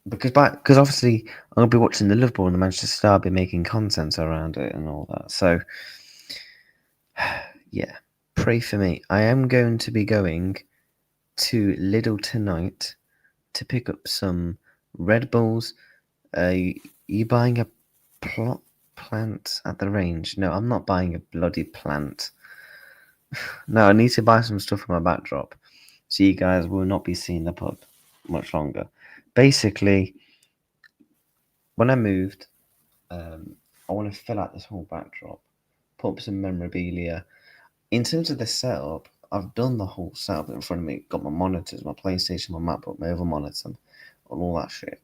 Because obviously I'm going to be watching the Liverpool and the Manchester Derby, making content around it and all that. So, yeah, pray for me. I am going to be going to Lidl tonight to pick up some Red Bulls. You buying a plant at the range? No, I'm not buying a bloody plant. No, I need to buy some stuff for my backdrop, so you guys will not be seeing the pub much longer. Basically, when I moved, I want to fill out this whole backdrop, put up some memorabilia. In terms of the setup, I've done the whole setup in front of me. Got my monitors, my PlayStation, my MacBook, my other monitor, and all that shit.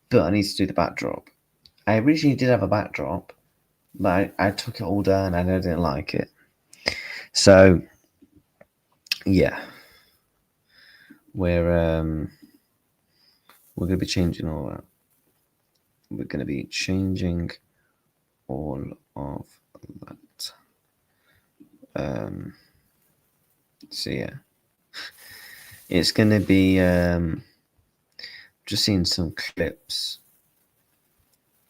But I need to do the backdrop. I originally did have a backdrop, but I took it all down and I didn't like it. So, yeah, we're going to be changing all that. We're going to be changing all of that. So yeah, it's going to be just seeing some clips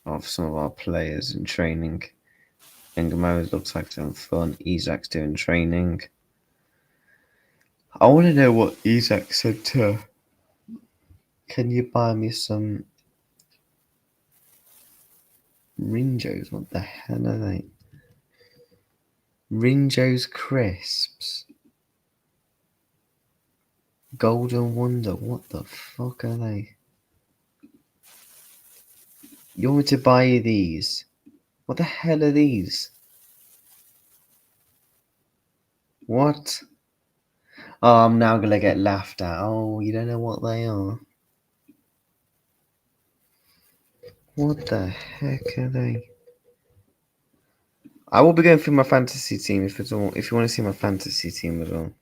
of some of our players in training. Engamo looks like some fun. Isak's doing training. I want to know what Isak said to her. Can you buy me some Rinjos? What the hell are they? Rinjos crisps. Golden Wonder. What the fuck are they? You want me to buy you these? What the hell are these? What? Oh, I'm now going to get laughed at. Oh, you don't know what they are. What the heck are they? I will be going through my fantasy team if you want to see my fantasy team as well.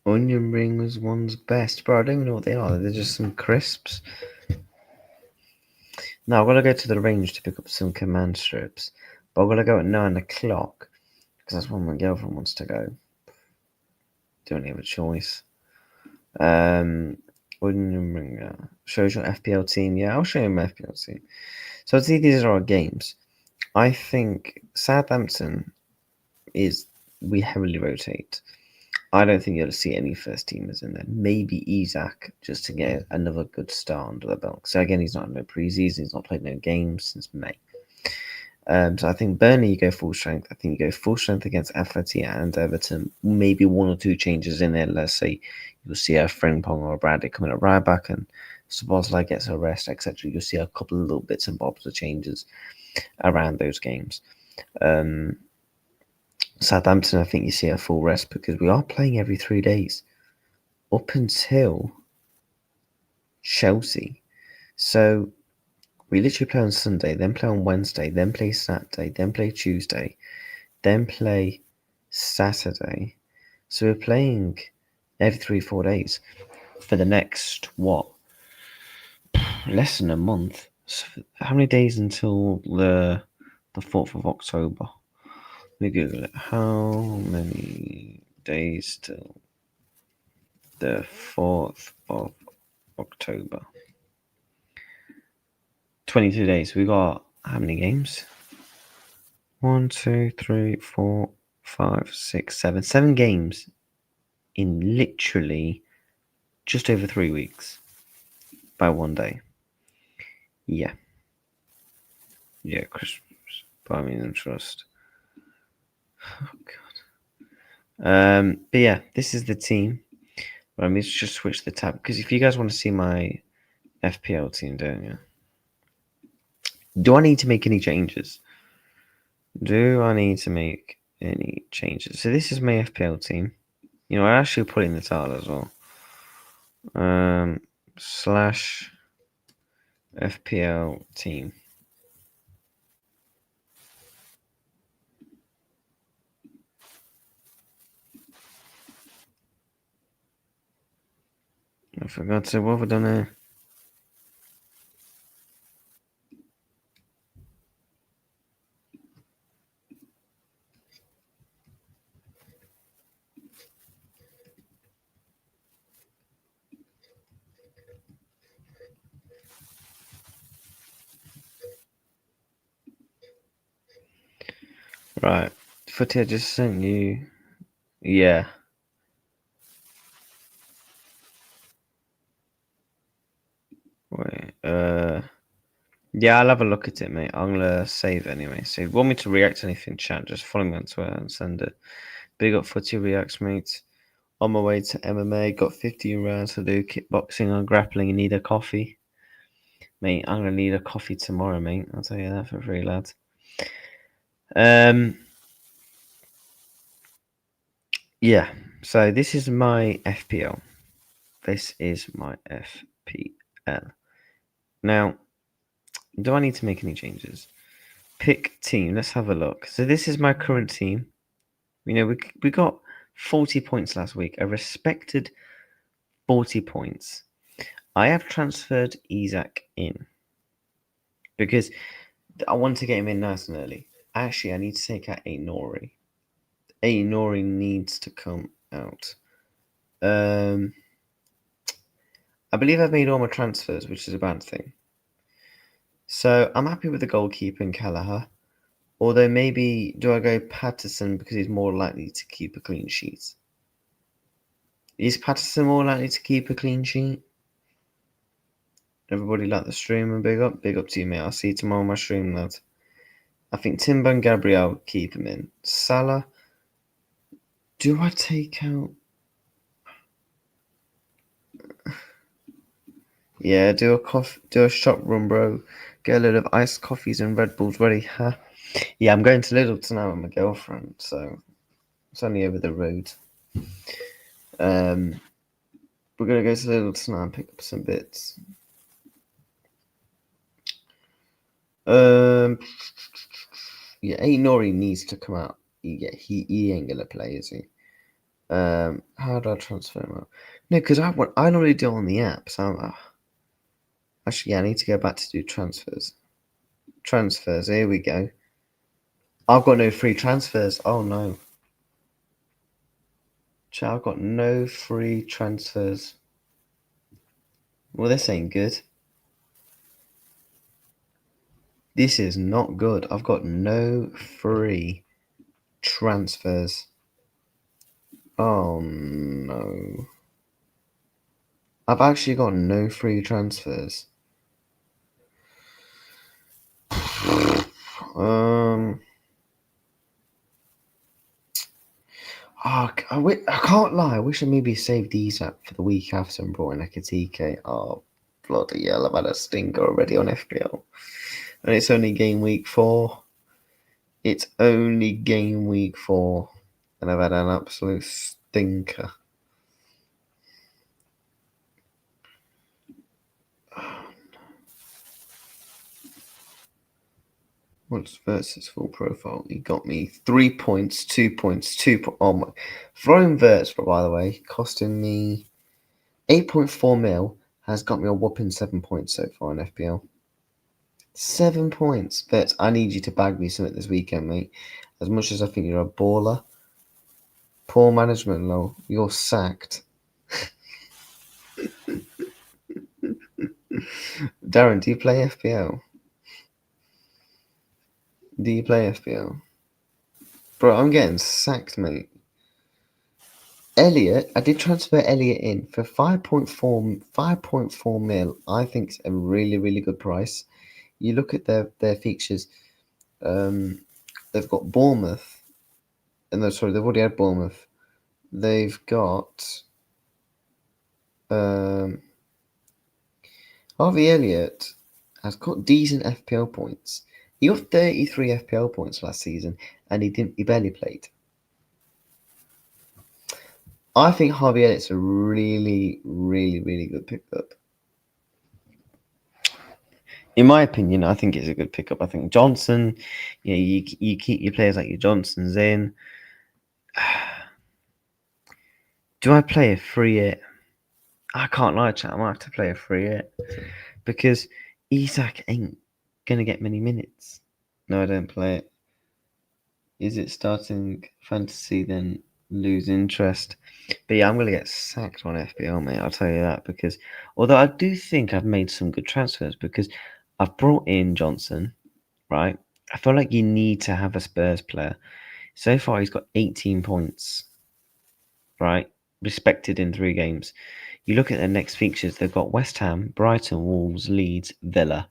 Onion rings, one's best. Bro, I don't even know what they are. They're just some crisps. Now, I've got to go to the range to pick up some command strips. But I've got to go at 9 o'clock. Because that's when my girlfriend wants to go. Don't have a choice. Onion ring. Shows your FPL team. Yeah, I'll show you my FPL team. So, these are our games. I think Southampton is we heavily rotate. I don't think you'll see any first teamers in there. Maybe Isak, just to get another good start under the belt. So again, he's not in no preseason. He's not played no games since May. So I think Burnley, you go full strength. I think you go full strength against Atleti and Everton. Maybe one or two changes in there. Let's say you'll see a Frimpong or a Bradley coming up right back, and Szoboszlai gets a rest, etc. You'll see a couple of little bits and bobs of changes around those games. Southampton, I think you see a full rest because we are playing every 3 days up until Chelsea. So we literally play on Sunday, then play on Wednesday, then play Saturday, then play Tuesday, then play Saturday. So we're playing every 3-4 days for the next, less than a month. So how many days until the 4th of October? Let me Google it. How many days till the 4th of October? 22 days. We got how many games? 1, 2, 3, 4, 5, 6, 7. 7 games in literally just over 3 weeks by 1 day. Yeah. Yeah, Christmas. Birmingham Trust. Oh, God. But yeah, this is the team. Let me just switch the tab because if you guys want to see my FPL team, don't you? Do I need to make any changes? Do I need to make any changes? So this is my FPL team. You know, I actually put in the title as well. Slash FPL team. I forgot to, what have I done here? Right. Footy, I just sent you. Yeah. Wait. Yeah, I'll have a look at it, mate. I'm gonna save it anyway. So if you want me to react to anything, chat, just follow me on Twitter and send it. Big up Footy Reacts, mate. On my way to MMA, got 15 rounds to do kickboxing and grappling. You need a coffee? Mate, I'm gonna need a coffee tomorrow, mate. I'll tell you that for free, lad. Yeah, so this is my FPL. This is my FPL. Now, do I need to make any changes? Pick team. Let's have a look. So this is my current team. You know, we got 40 points last week. A respected 40 points. I have transferred Isak in because I want to get him in nice and early. Actually, I need to take out Nori. Nori needs to come out. I believe I've made all my transfers, which is a bad thing. So I'm happy with the goalkeeper in Kelleher. Although maybe do I go Patterson because he's more likely to keep a clean sheet? Is Patterson more likely to keep a clean sheet? Everybody like the stream and big up to you, mate. I'll see you tomorrow on my stream, lad. I think Timber and Gabriel keep him in. Salah. Do I take out? Yeah, do a shop run, bro. Get a load of iced coffees and Red Bulls ready, huh? Yeah, I'm going to Lidl tonight with my girlfriend, so it's only over the road. We're gonna go to Lidl tonight and pick up some bits. Yeah, Nori needs to come out. He ain't gonna play, is he? How do I transfer him out? No, because I normally do it on the app. So actually, yeah, I need to go back to do transfers. Transfers. Here we go. I've got no free transfers. Oh no. Chat, I've got no free transfers. Well, this ain't good. This is not good. I've got no free transfers. Oh no. I've actually got no free transfers. I can't lie. I wish I maybe saved Isak for the week after and brought in Ekatike. Oh, bloody hell. I've had a stinker already on FPL. And it's only game week 4. It's only game week 4. And I've had an absolute stinker. What's versus full profile? He got me 3 points, 2 points, 2 points. Oh my. Throwing Verts, by the way, costing me 8.4 mil, has got me a whopping 7 points so far in FPL. 7 points. Verts, I need you to bag me something this weekend, mate. As much as I think you're a baller. Poor management, lol. You're sacked. Darren, do you play FPL? Do you play FPL? Bro, I'm getting sacked, mate. Elliot, I did transfer Elliot in for 5.4 mil. I think it's a really, really good price. You look at their features. They've got Bournemouth. And they've already had Bournemouth. They've got Harvey Elliott has got decent FPL points. He got 33 FPL points last season, and he barely played. I think Harvey Elliott's a really, really, really good pickup. In my opinion, I think it's a good pickup. I think Johnson, you keep your players like your Johnsons in. Do I play a free hit? I can't lie, chat. I might have to play a free hit because Isak ain't gonna get many minutes. No, I don't play it. Is it starting fantasy then lose interest? But yeah, I'm gonna get sacked on FPL, mate. I'll tell you that, because although I do think I've made some good transfers because I've brought in Johnson, right? I feel like you need to have a Spurs player. So far, he's got 18 points, right? Respected in 3 games. You look at their next fixtures, they've got West Ham, Brighton, Wolves, Leeds, Villa.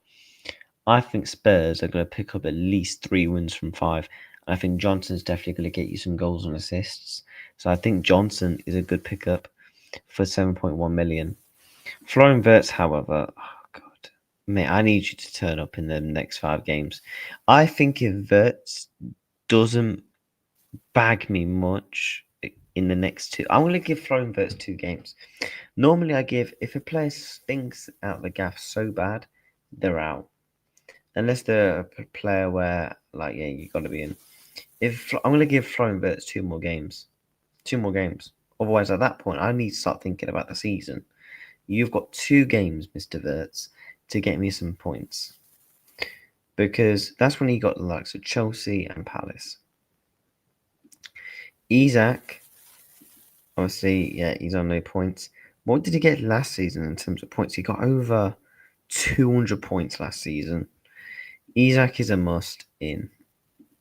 I think Spurs are going to pick up at least 3 wins from 5. I think Johnson's definitely going to get you some goals and assists. So I think Johnson is a good pickup for 7.1 million. Florian Wirtz, however, oh God, mate, I need you to turn up in the next 5 games. I think if Wirtz doesn't bag me much in the next 2, I'm going to give Florian Wirtz 2 games. Normally I give, if a player stinks out the gaff so bad, they're out. Unless they're a player where, like, yeah, you got to be in. I'm going to give Florian Wirtz 2 more games. 2 more games. Otherwise, at that point, I need to start thinking about the season. You've got 2 games, Mr. Wirtz, to get me some points. Because that's when you got the likes of Chelsea and Palace. Isak, obviously, yeah, he's on no points. What did he get last season in terms of points? He got over 200 points last season. Isak is a must in.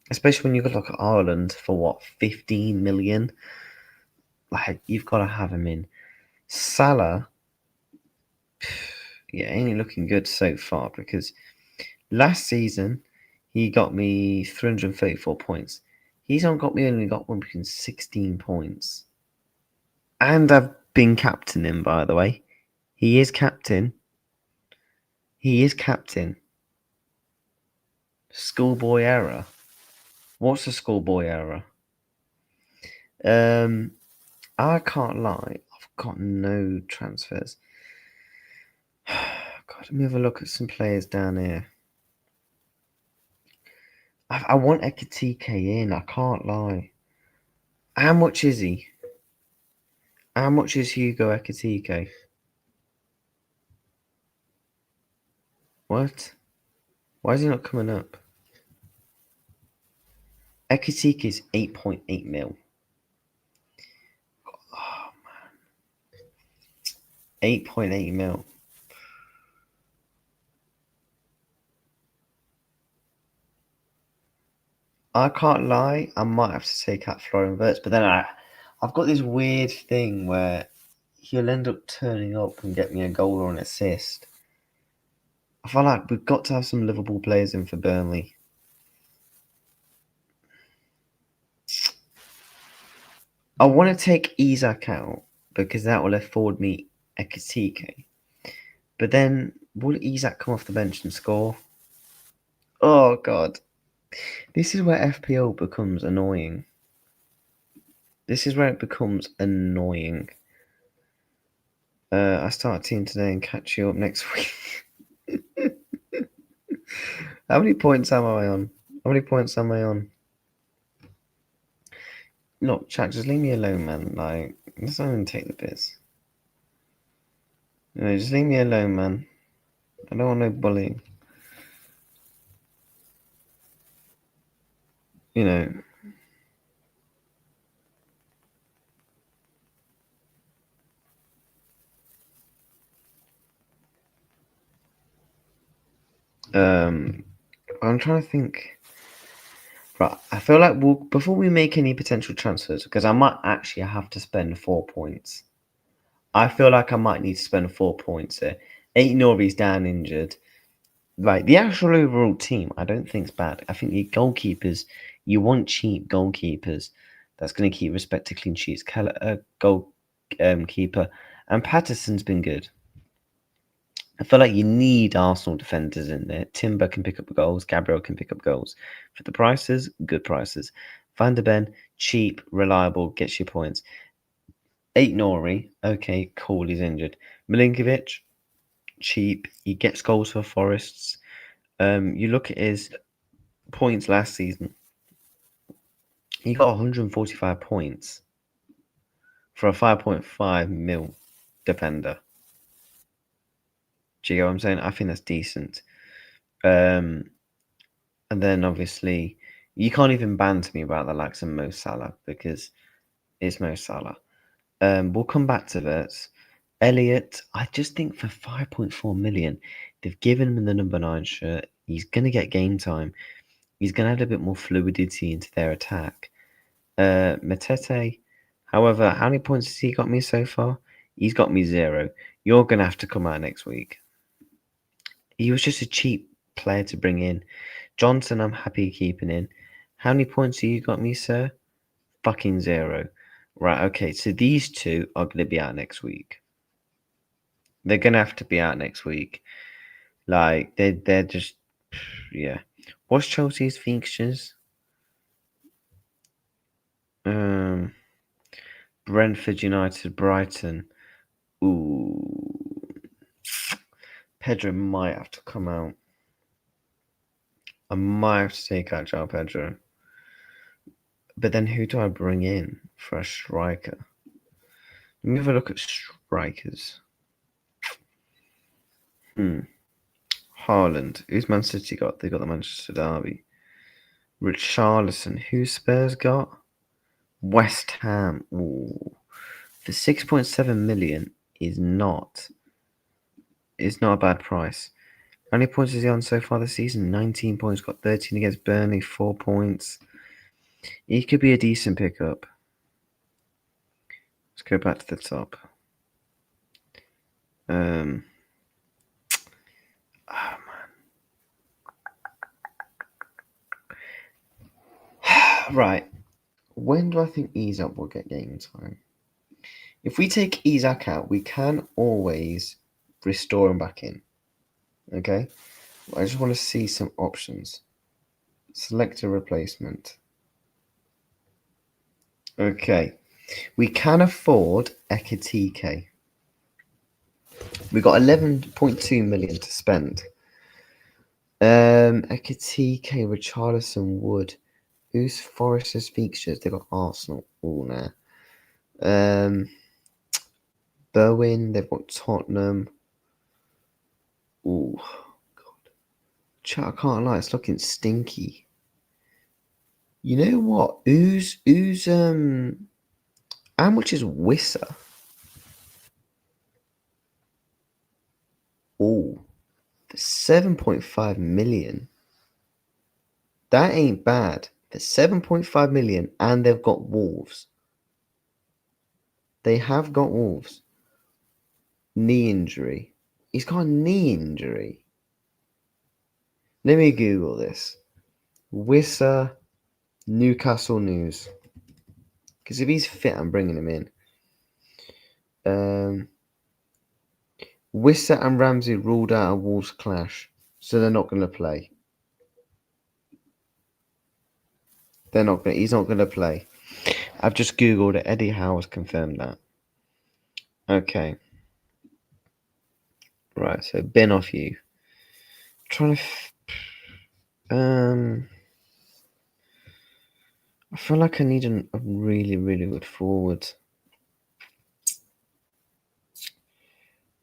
Especially when you look at Ireland for what, 15 million? Like, you've got to have him in. Salah, yeah, ain't looking good so far because last season he got me 334 points. He's only got 16 points. And I've been captaining, by the way. He is captain. He is captain. Schoolboy error. What's a schoolboy error? I can't lie. I've got no transfers. God, let me have a look at some players down here. I want Ekatike in. I can't lie. How much is he? How much is Hugo Ekatike? What? Why is he not coming up? Ekatike is 8.8 mil. Oh, man. 8.8 mil. I can't lie. I might have to take out Florian Wirtz, but then I I've got this weird thing where he'll end up turning up and get me a goal or an assist. I feel like we've got to have some Liverpool players in for Burnley. I want to take Isak out because that will afford me a Ekitike. But then, will Isak come off the bench and score? Oh, God. This is where FPL becomes annoying. This is where it becomes annoying. I start a team today and catch you up next week. How many points am I on? How many points am I on? Look, chat, just leave me alone, man. Like, let's not even take the piss. You know, just leave me alone, man. I don't want no bullying. You know. I'm trying to think. Right, I feel like before we make any potential transfers, because I might actually have to spend 4 points. I feel like I might need to spend 4 points here. 8 Norby's down injured. Right, the actual overall team, I don't think is bad. I think your goalkeepers, you want cheap goalkeepers. That's going to keep respect to clean sheets. Goalkeeper, and Patterson's been good. I feel like you need Arsenal defenders in there. Timber can pick up goals. Gabriel can pick up goals. For the prices, good prices. Van der Ben, cheap, reliable, gets you points. 8 Nori, okay, cool, he's injured. Milinkovic, cheap, he gets goals for Forests. You look at his points last season. He got 145 points for a 5.5 mil defender. Do you get what I'm saying? I think that's decent. And then obviously you can't even banter me about the likes of Mo Salah because it's Mo Salah. We'll come back to this. Elliot, I just think for 5.4 million, they've given him the number 9 shirt. He's gonna get game time. He's gonna add a bit more fluidity into their attack. Matete, however, how many points has he got me so far? He's got me 0. You're gonna have to come out next week. He was just a cheap player to bring in. Johnson, I'm happy keeping in. How many points have you got me, sir? Fucking 0. Right, okay, so these two are going to be out next week. They're going to have to be out next week. Like, they're just, yeah. What's Chelsea's fixtures? Brentford United, Brighton. Ooh. Pedro might have to come out. I might have to take out João Pedro. But then who do I bring in for a striker? Let me have a look at strikers. Haaland. Who's Man City got? They got the Manchester Derby. Richarlison. Who's Spurs got? West Ham. Ooh. The 6.7 million is not a bad price. How many points is he on so far this season? 19 points. Got 13 against Burnley. 4 points. He could be a decent pickup. Let's go back to the top. Oh, man. Right. When do I think Isak will get game time? If we take Isak out, we can always restore him back in. Okay? I just want to see some options. Select a replacement. Okay. We can afford Ekitike. We got 11.2 million to spend. Ekitike, Richarlison, Wood. Who's Forest's fixtures? They got Arsenal. Oh, nah. Berwin, they've got Tottenham. Oh, God. Chat, I can't lie, it's looking stinky. You know what? How much is Wissa? Oh, the 7.5 million. That ain't bad. The 7.5 million, and they've got Wolves. They have got Wolves. Knee injury. He's got a knee injury. Let me Google this. Wissa Newcastle news. Because if he's fit, I'm bringing him in. Wissa and Ramsey ruled out a Wolves clash, so they're not going to play. He's not going to play. I've just Googled it. Eddie Howe has confirmed that. Okay. Right, so bin off you. Trying to... I feel like I need a really, really good forward.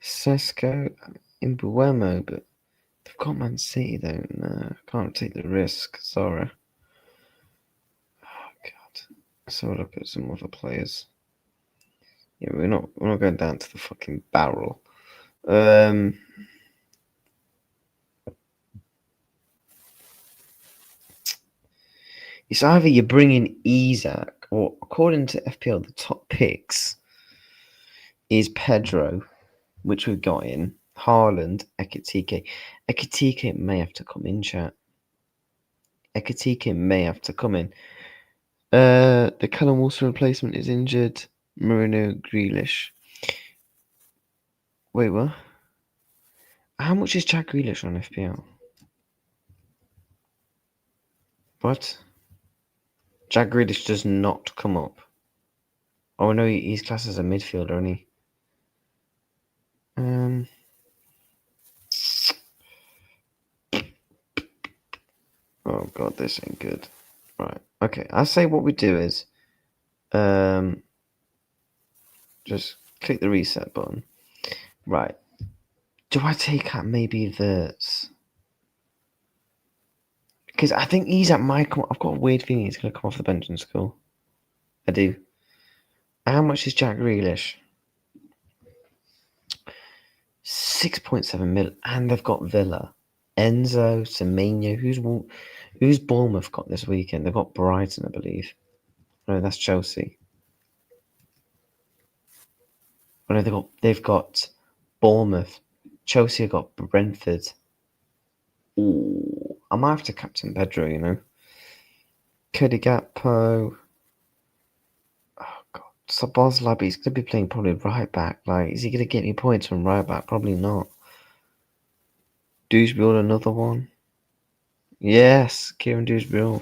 Sesko, Imbuemo, but they've got Man City though. No, I can't take the risk. Sorry. Oh God. So look at some other players. Yeah, we're not going down to the fucking barrel. It's either you bring in Isak, or according to FPL, the top picks is Pedro, which we've got in, Haaland, Ekitike. Ekitike may have to come in, chat. Ekitike may have to come in. The Callum Wilson replacement is injured. Marino Grealish. Wait, what? How much is Jack Grealish on FPL? What? Jack Grealish does not come up. Oh no, he's classed as a midfielder, isn't he? Oh god, this ain't good. Right. Okay. I say what we do is just click the reset button. Right. Do I take out maybe Verts? Because I think he's at my... I've got a weird feeling he's going to come off the bench in school. I do. How much is Jack Grealish? 6.7 mil. And they've got Villa. Enzo, Semenyo. Who's Bournemouth got this weekend? They've got Brighton, I believe. No, that's Chelsea. Oh, no, they've got Bournemouth. Chelsea have got Brentford. Ooh, I might have to captain Pedro, you know. Cody Gakpo. Oh god. Sabozlab, he's gonna be playing probably right back. Like, is he gonna get me points from right back? Probably not. Dewsbury, another one. Yes, Kieran Dewsbury.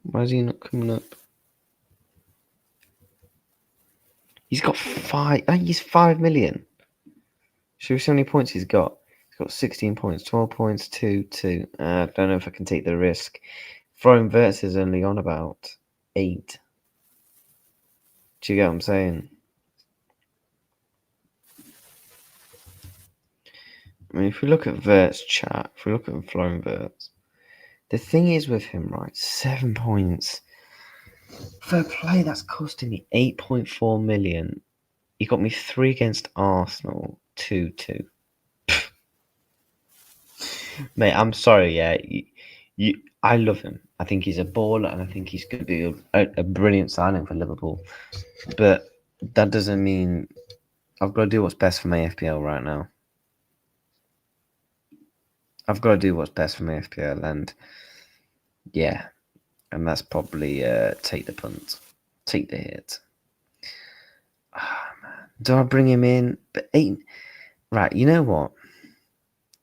Why is he not coming up? He's got 5. I think he's 5 million. Should we see how many points he's got? He's got 16 points, 12 points, 2. I don't know if I can take the risk. Throwing Verts is only on about 8. Do you get what I'm saying? I mean, if we look at Verts chat, if we look at Flowing Verts, the thing is with him, right? 7 points. Fair play, that's costing me 8.4 million. He got me 3 against Arsenal, 2-2. Mate, I'm sorry, yeah. I love him. I think he's a baller, and I think he's going to be a brilliant signing for Liverpool. But that doesn't mean I've got to do what's best for my FPL right now. I've got to do what's best for my FPL, and yeah, and that's probably take the punt, take the hit. Ah, man. Do I bring him in? But 8. Right, you know what?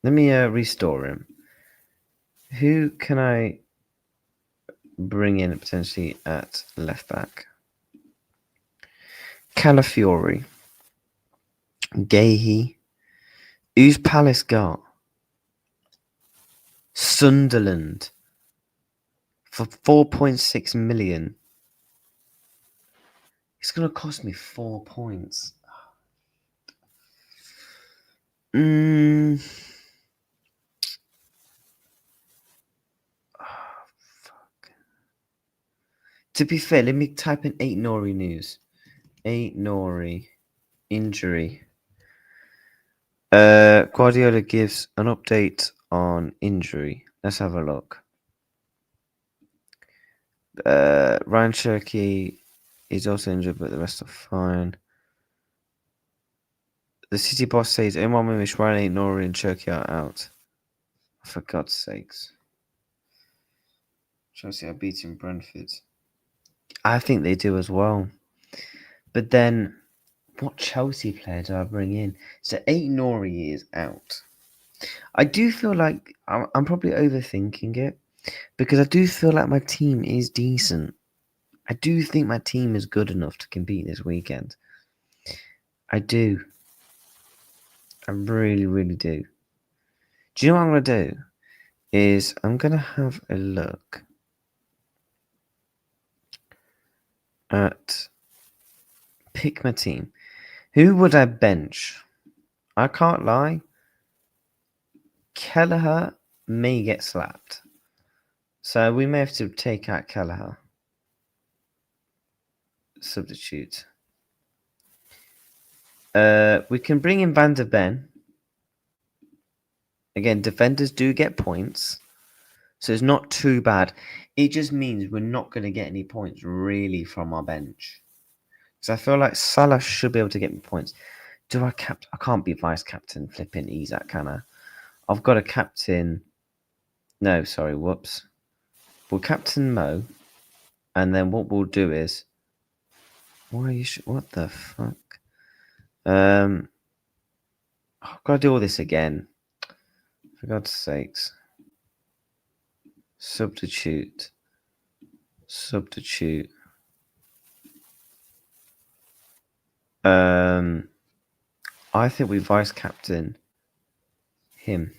Let me restore him. Who can I bring in potentially at left back? Calafiori. Gahey. Who's Palace got? Sunderland. For 4.6 million. It's going to cost me 4 points. Oh, fuck. To be fair, let me type in 8 Nori news. 8 Nori injury. Guardiola gives an update on injury. Let's have a look. Ryan Cherky He's also injured, but the rest are fine. The City boss says Omar Mishwani, Nori, and Cherki are out. For God's sakes. Chelsea are beating Brentford. I think they do as well. But then, what Chelsea player do I bring in? So 8 Nori is out. I do feel like I'm probably overthinking it because I do feel like my team is decent. I do think my team is good enough to compete this weekend. I do. I really, really do. Do you know what I'm going to do? Is I'm going to have a look at pick my team. Who would I bench? I can't lie. Kelleher may get slapped. So we may have to take out Kelleher. Substitute. We can bring in Van der Ben. Again, defenders do get points. So it's not too bad. It just means we're not going to get any points really from our bench. Because I feel like Salah should be able to get me points. I can't be vice captain flipping Isak, can I? I've got a captain. No, sorry, whoops. We'll captain Mo. And then what we'll do is. What the fuck? I've got to do all this again. For God's sakes. Substitute. I think we vice captain him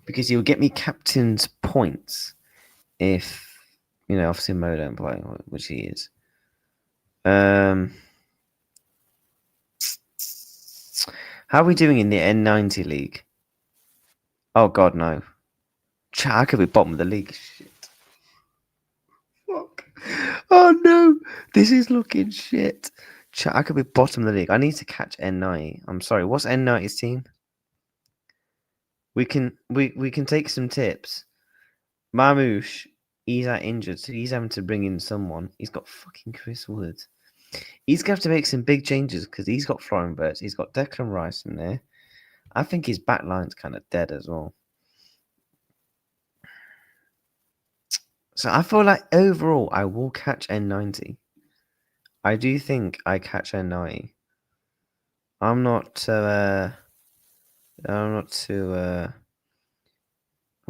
because he'll get me captain's points if obviously Mo don't play, which he is. How are we doing in the N90 league? Oh God, no! I could be bottom of the league. Shit. Fuck. Oh no, this is looking shit. I could be bottom of the league. I need to catch N90. I'm sorry. What's N90's team? We can take some tips. Marmoush, he's out injured, so he's having to bring in someone. He's got fucking Chris Wood. He's gonna have to make some big changes because he's got Florian Wirtz. He's got Declan Rice in there. I think his back line's kind of dead as well. So I feel like overall I will catch N90. I do think I catch N90. I'm not too. Am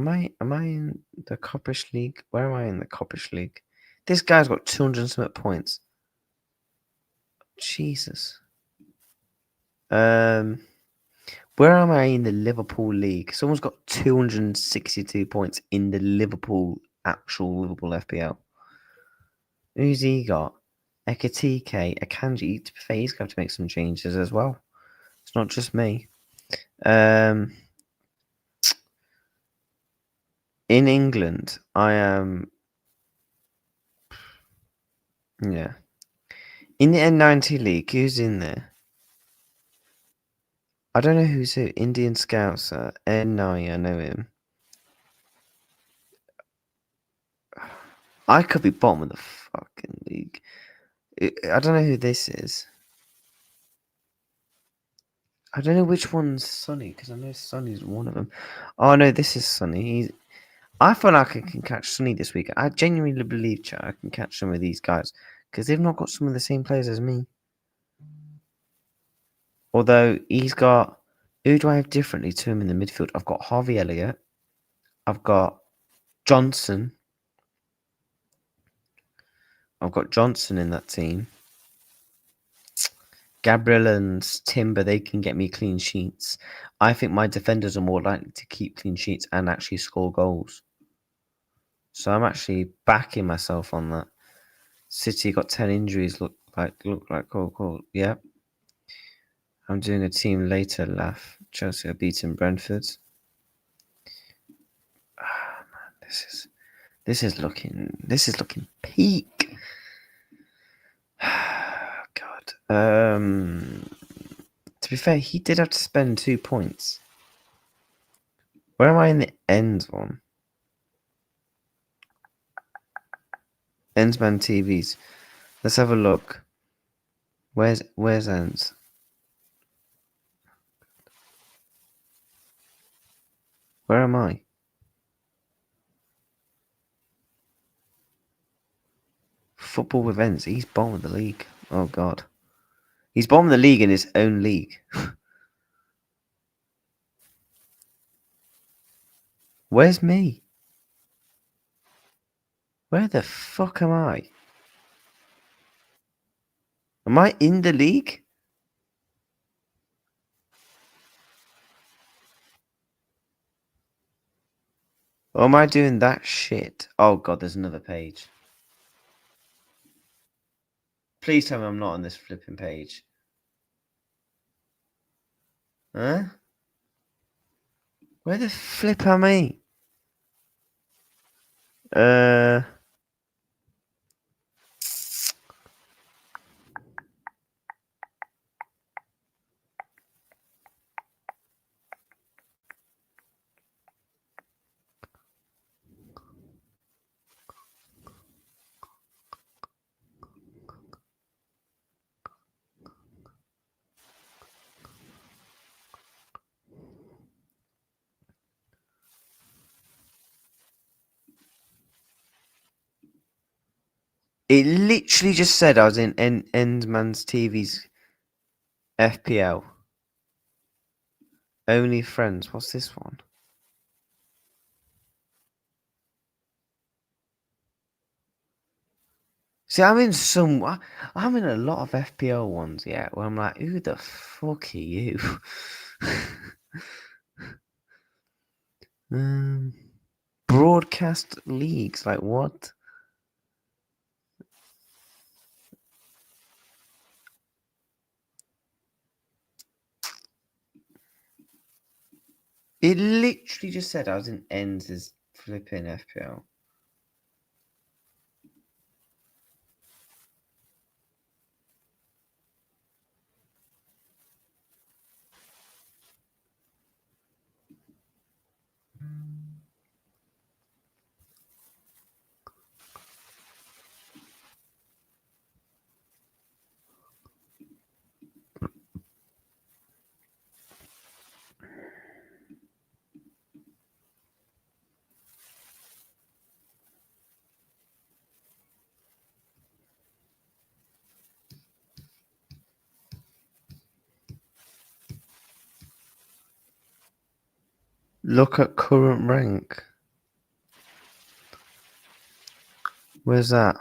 I in the Coppish League? Where am I in the Coppish League? This guy's got 200 and something points. Jesus. Where am I in the Liverpool League? Someone's got 262 points in the actual Liverpool FPL. Who's he got? Ekatike, Akanji. To be fair, he's going to have to make some changes as well. It's not just me. In England, I am. Yeah. In the N90 League, who's in there? I don't know who's who. Indian Scouts. N9, I know him. I could be bottom of the fucking league. I don't know who this is. I don't know which one's Sonny, because I know Sonny's one of them. Oh, no, this is Sonny. I feel like I can catch Sonny this week. I genuinely believe, I can catch some of these guys, because they've not got some of the same players as me. Although, he's got... Who do I have differently to him in the midfield? I've got Harvey Elliott. I've got Johnson. I've got Johnson in that team. Gabriel and Timber, they can get me clean sheets. I think my defenders are more likely to keep clean sheets and actually score goals. So I'm actually backing myself on that. City got 10 injuries. Look like cool. Yeah. I'm doing a team later laugh. Chelsea are beating Brentford. Ah, man, this is looking peak. God. To be fair, he did have to spend 2 points. Where am I in the ends one? Endsman TVs. Let's have a look. Where's ends? Where am I? Football events. He's bottom of the league. Oh God. He's bottom of the league in his own league. Where's me? Where the fuck am I? Am I in the league? Or am I doing that shit? Oh God, there's another page. Please tell me I'm not on this flipping page. Huh? Where the flip am I? It literally just said I was in Endman's TV's FPL. Only friends. What's this one? See, I'm in a lot of FPL ones, yeah, where I'm like, who the fuck are you? Broadcast leagues, like what? It literally just said I was in Ends' flipping FPL. Look at current rank. Where's that?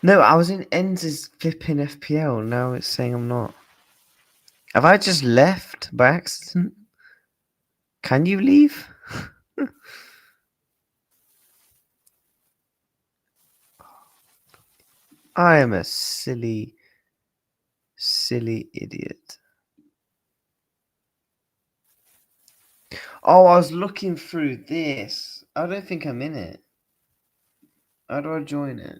No, I was in Ends' flipping FPL. Now it's saying I'm not. Have I just left by accident? Can you leave? I am a silly idiot. Oh, I was looking through this. I don't think I'm in it. How do I join it?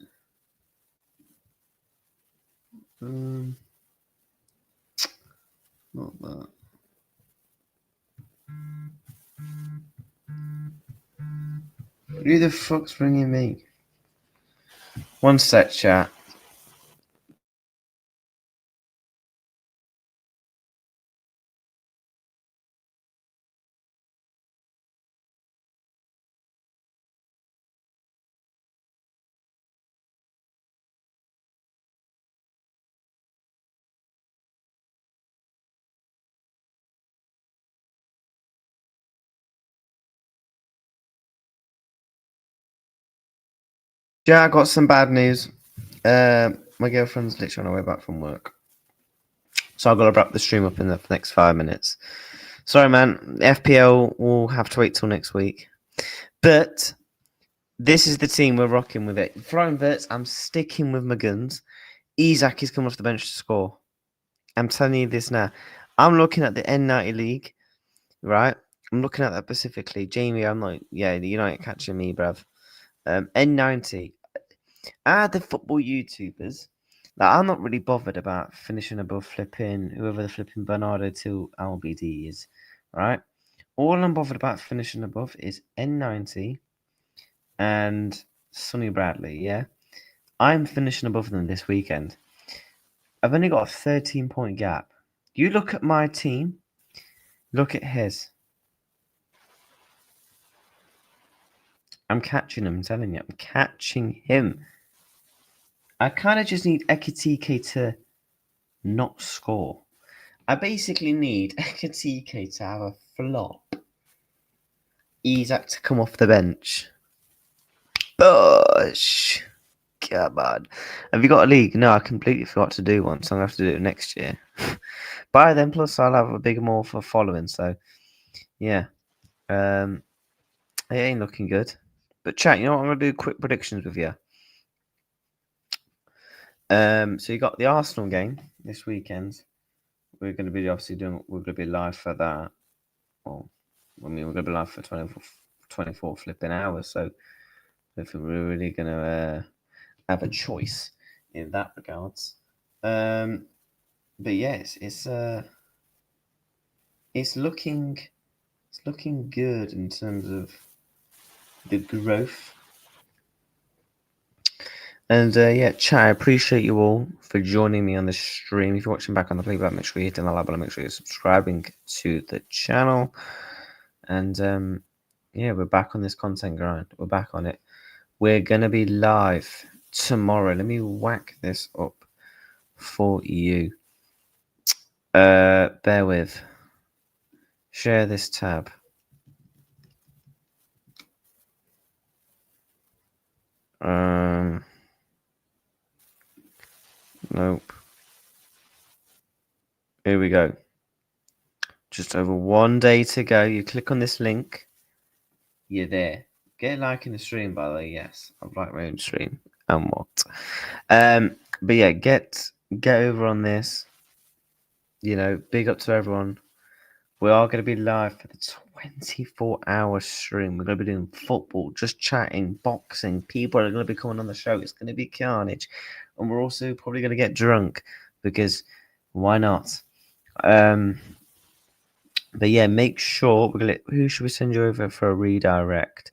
Not that. Who the fuck's ringing me? One sec, chat. Yeah, I got some bad news. My girlfriend's literally on her way back from work. So I've got to wrap the stream up in the next 5 minutes. Sorry, man. FPL will have to wait till next week. But this is the team we're rocking with it. Flying Verts, I'm sticking with my guns. Isak is coming off the bench to score. I'm telling you this now. I'm looking at the N90 League, right? I'm looking at that specifically. Jamie, I'm like, yeah, you're not catching me, bruv. N90. The football YouTubers. Like, I'm not really bothered about finishing above flipping whoever the flipping Bernardo to LBD is, right? all I'm bothered about finishing above is N90 and Sonny Bradley, yeah? I'm finishing above them this weekend. I've only got a 13-point gap. You look at my team, look at his. I'm catching him, I'm telling you. I'm catching him. I kind of just need Ekitike to not score. I basically need Ekitike to have a flop. Isak to come off the bench. Bush. Come on. Have you got a league? No, I completely forgot to do one, so I'm going to have to do it next year. By then, plus I'll have a bigger more for following, so yeah. It ain't looking good. But chat, you know what? I'm going to do quick predictions with you. So you got the Arsenal game this weekend. We're going to be we're going to be live for that. Well, I mean, we're going to be live for 24 flipping hours, so I think we're really going to have a choice in that regards. But yes, it's looking good in terms of the growth. And yeah, chat, I appreciate you all for joining me on this stream. If you're watching back on the playback, make sure you're hitting the like button, make sure you're subscribing to the channel. And yeah, we're back on this content grind. We're back on it. We're going to be live tomorrow. Let me whack this up for you. Bear with. Share this tab. Nope. Here we go. Just over 1 day to go. You click on this link. You're there. Get a like in the stream, by the way. Yes, I've liked my own stream. And what? But yeah, get over on this. You know, big up to everyone. We are going to be live for the 24-hour stream. We're going to be doing football, just chatting, boxing. People are going to be coming on the show. It's going to be carnage. And we're also probably going to get drunk because why not? But yeah, make sure who should we send you over for a redirect?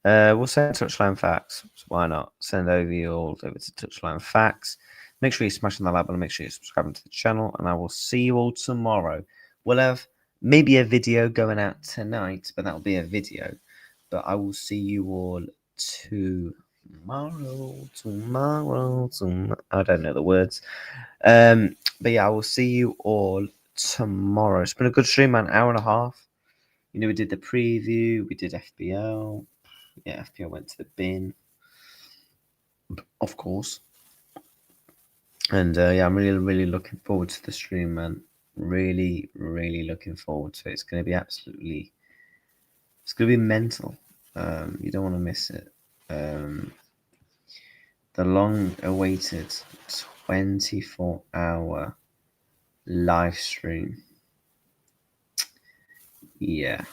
We'll send Touchline Facts. So why not? Send over you all over to Touchline Facts. Make sure you're smashing that like button. Make sure you're subscribing to the channel. And I will see you all tomorrow. We'll have maybe a video going out tonight, but that'll be a video. But I will see you all tomorrow. I don't know the words. But yeah, I will see you all tomorrow. It's been a good stream, man. Hour and a half. You know, we did the preview. We did FBL. Yeah, FPL went to the bin, of course. And yeah, I'm really looking forward to the stream, man. Really looking forward to it. It's going to be it's going to be mental. You don't want to miss it. The long-awaited 24-hour live stream. Yeah,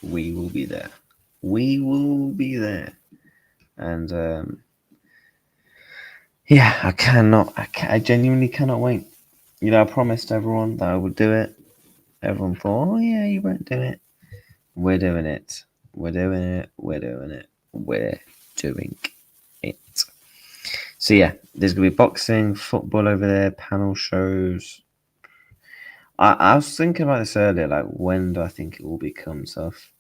we will be there. We will be there. And yeah, I genuinely cannot wait. You know, I promised everyone that I would do it. Everyone thought, oh yeah, you won't do it. We're doing it. We're doing it. We're doing it. We're doing it. So yeah, there's going to be boxing, football over there, panel shows. I was thinking about this earlier, like when do I think it will become tough?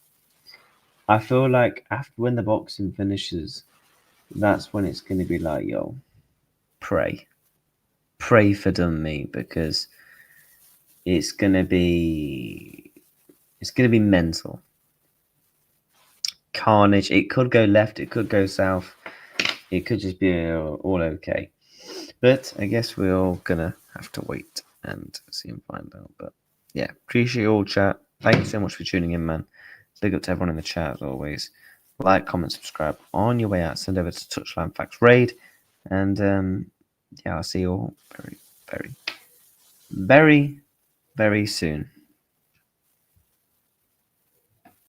I feel like when the boxing finishes, that's when it's going to be like, yo, pray for dumb me, because it's going to be mental. Carnage. It could go left, it could go south, it could just be all okay. But I guess we're all gonna have to wait and see and find out. But yeah, appreciate you all, chat. Thank you so much for tuning in, man. Big up to everyone in the chat as always. Like, comment, subscribe. On your way out, send over to Touchline Facts Raid. And yeah, I'll see you all very, very soon.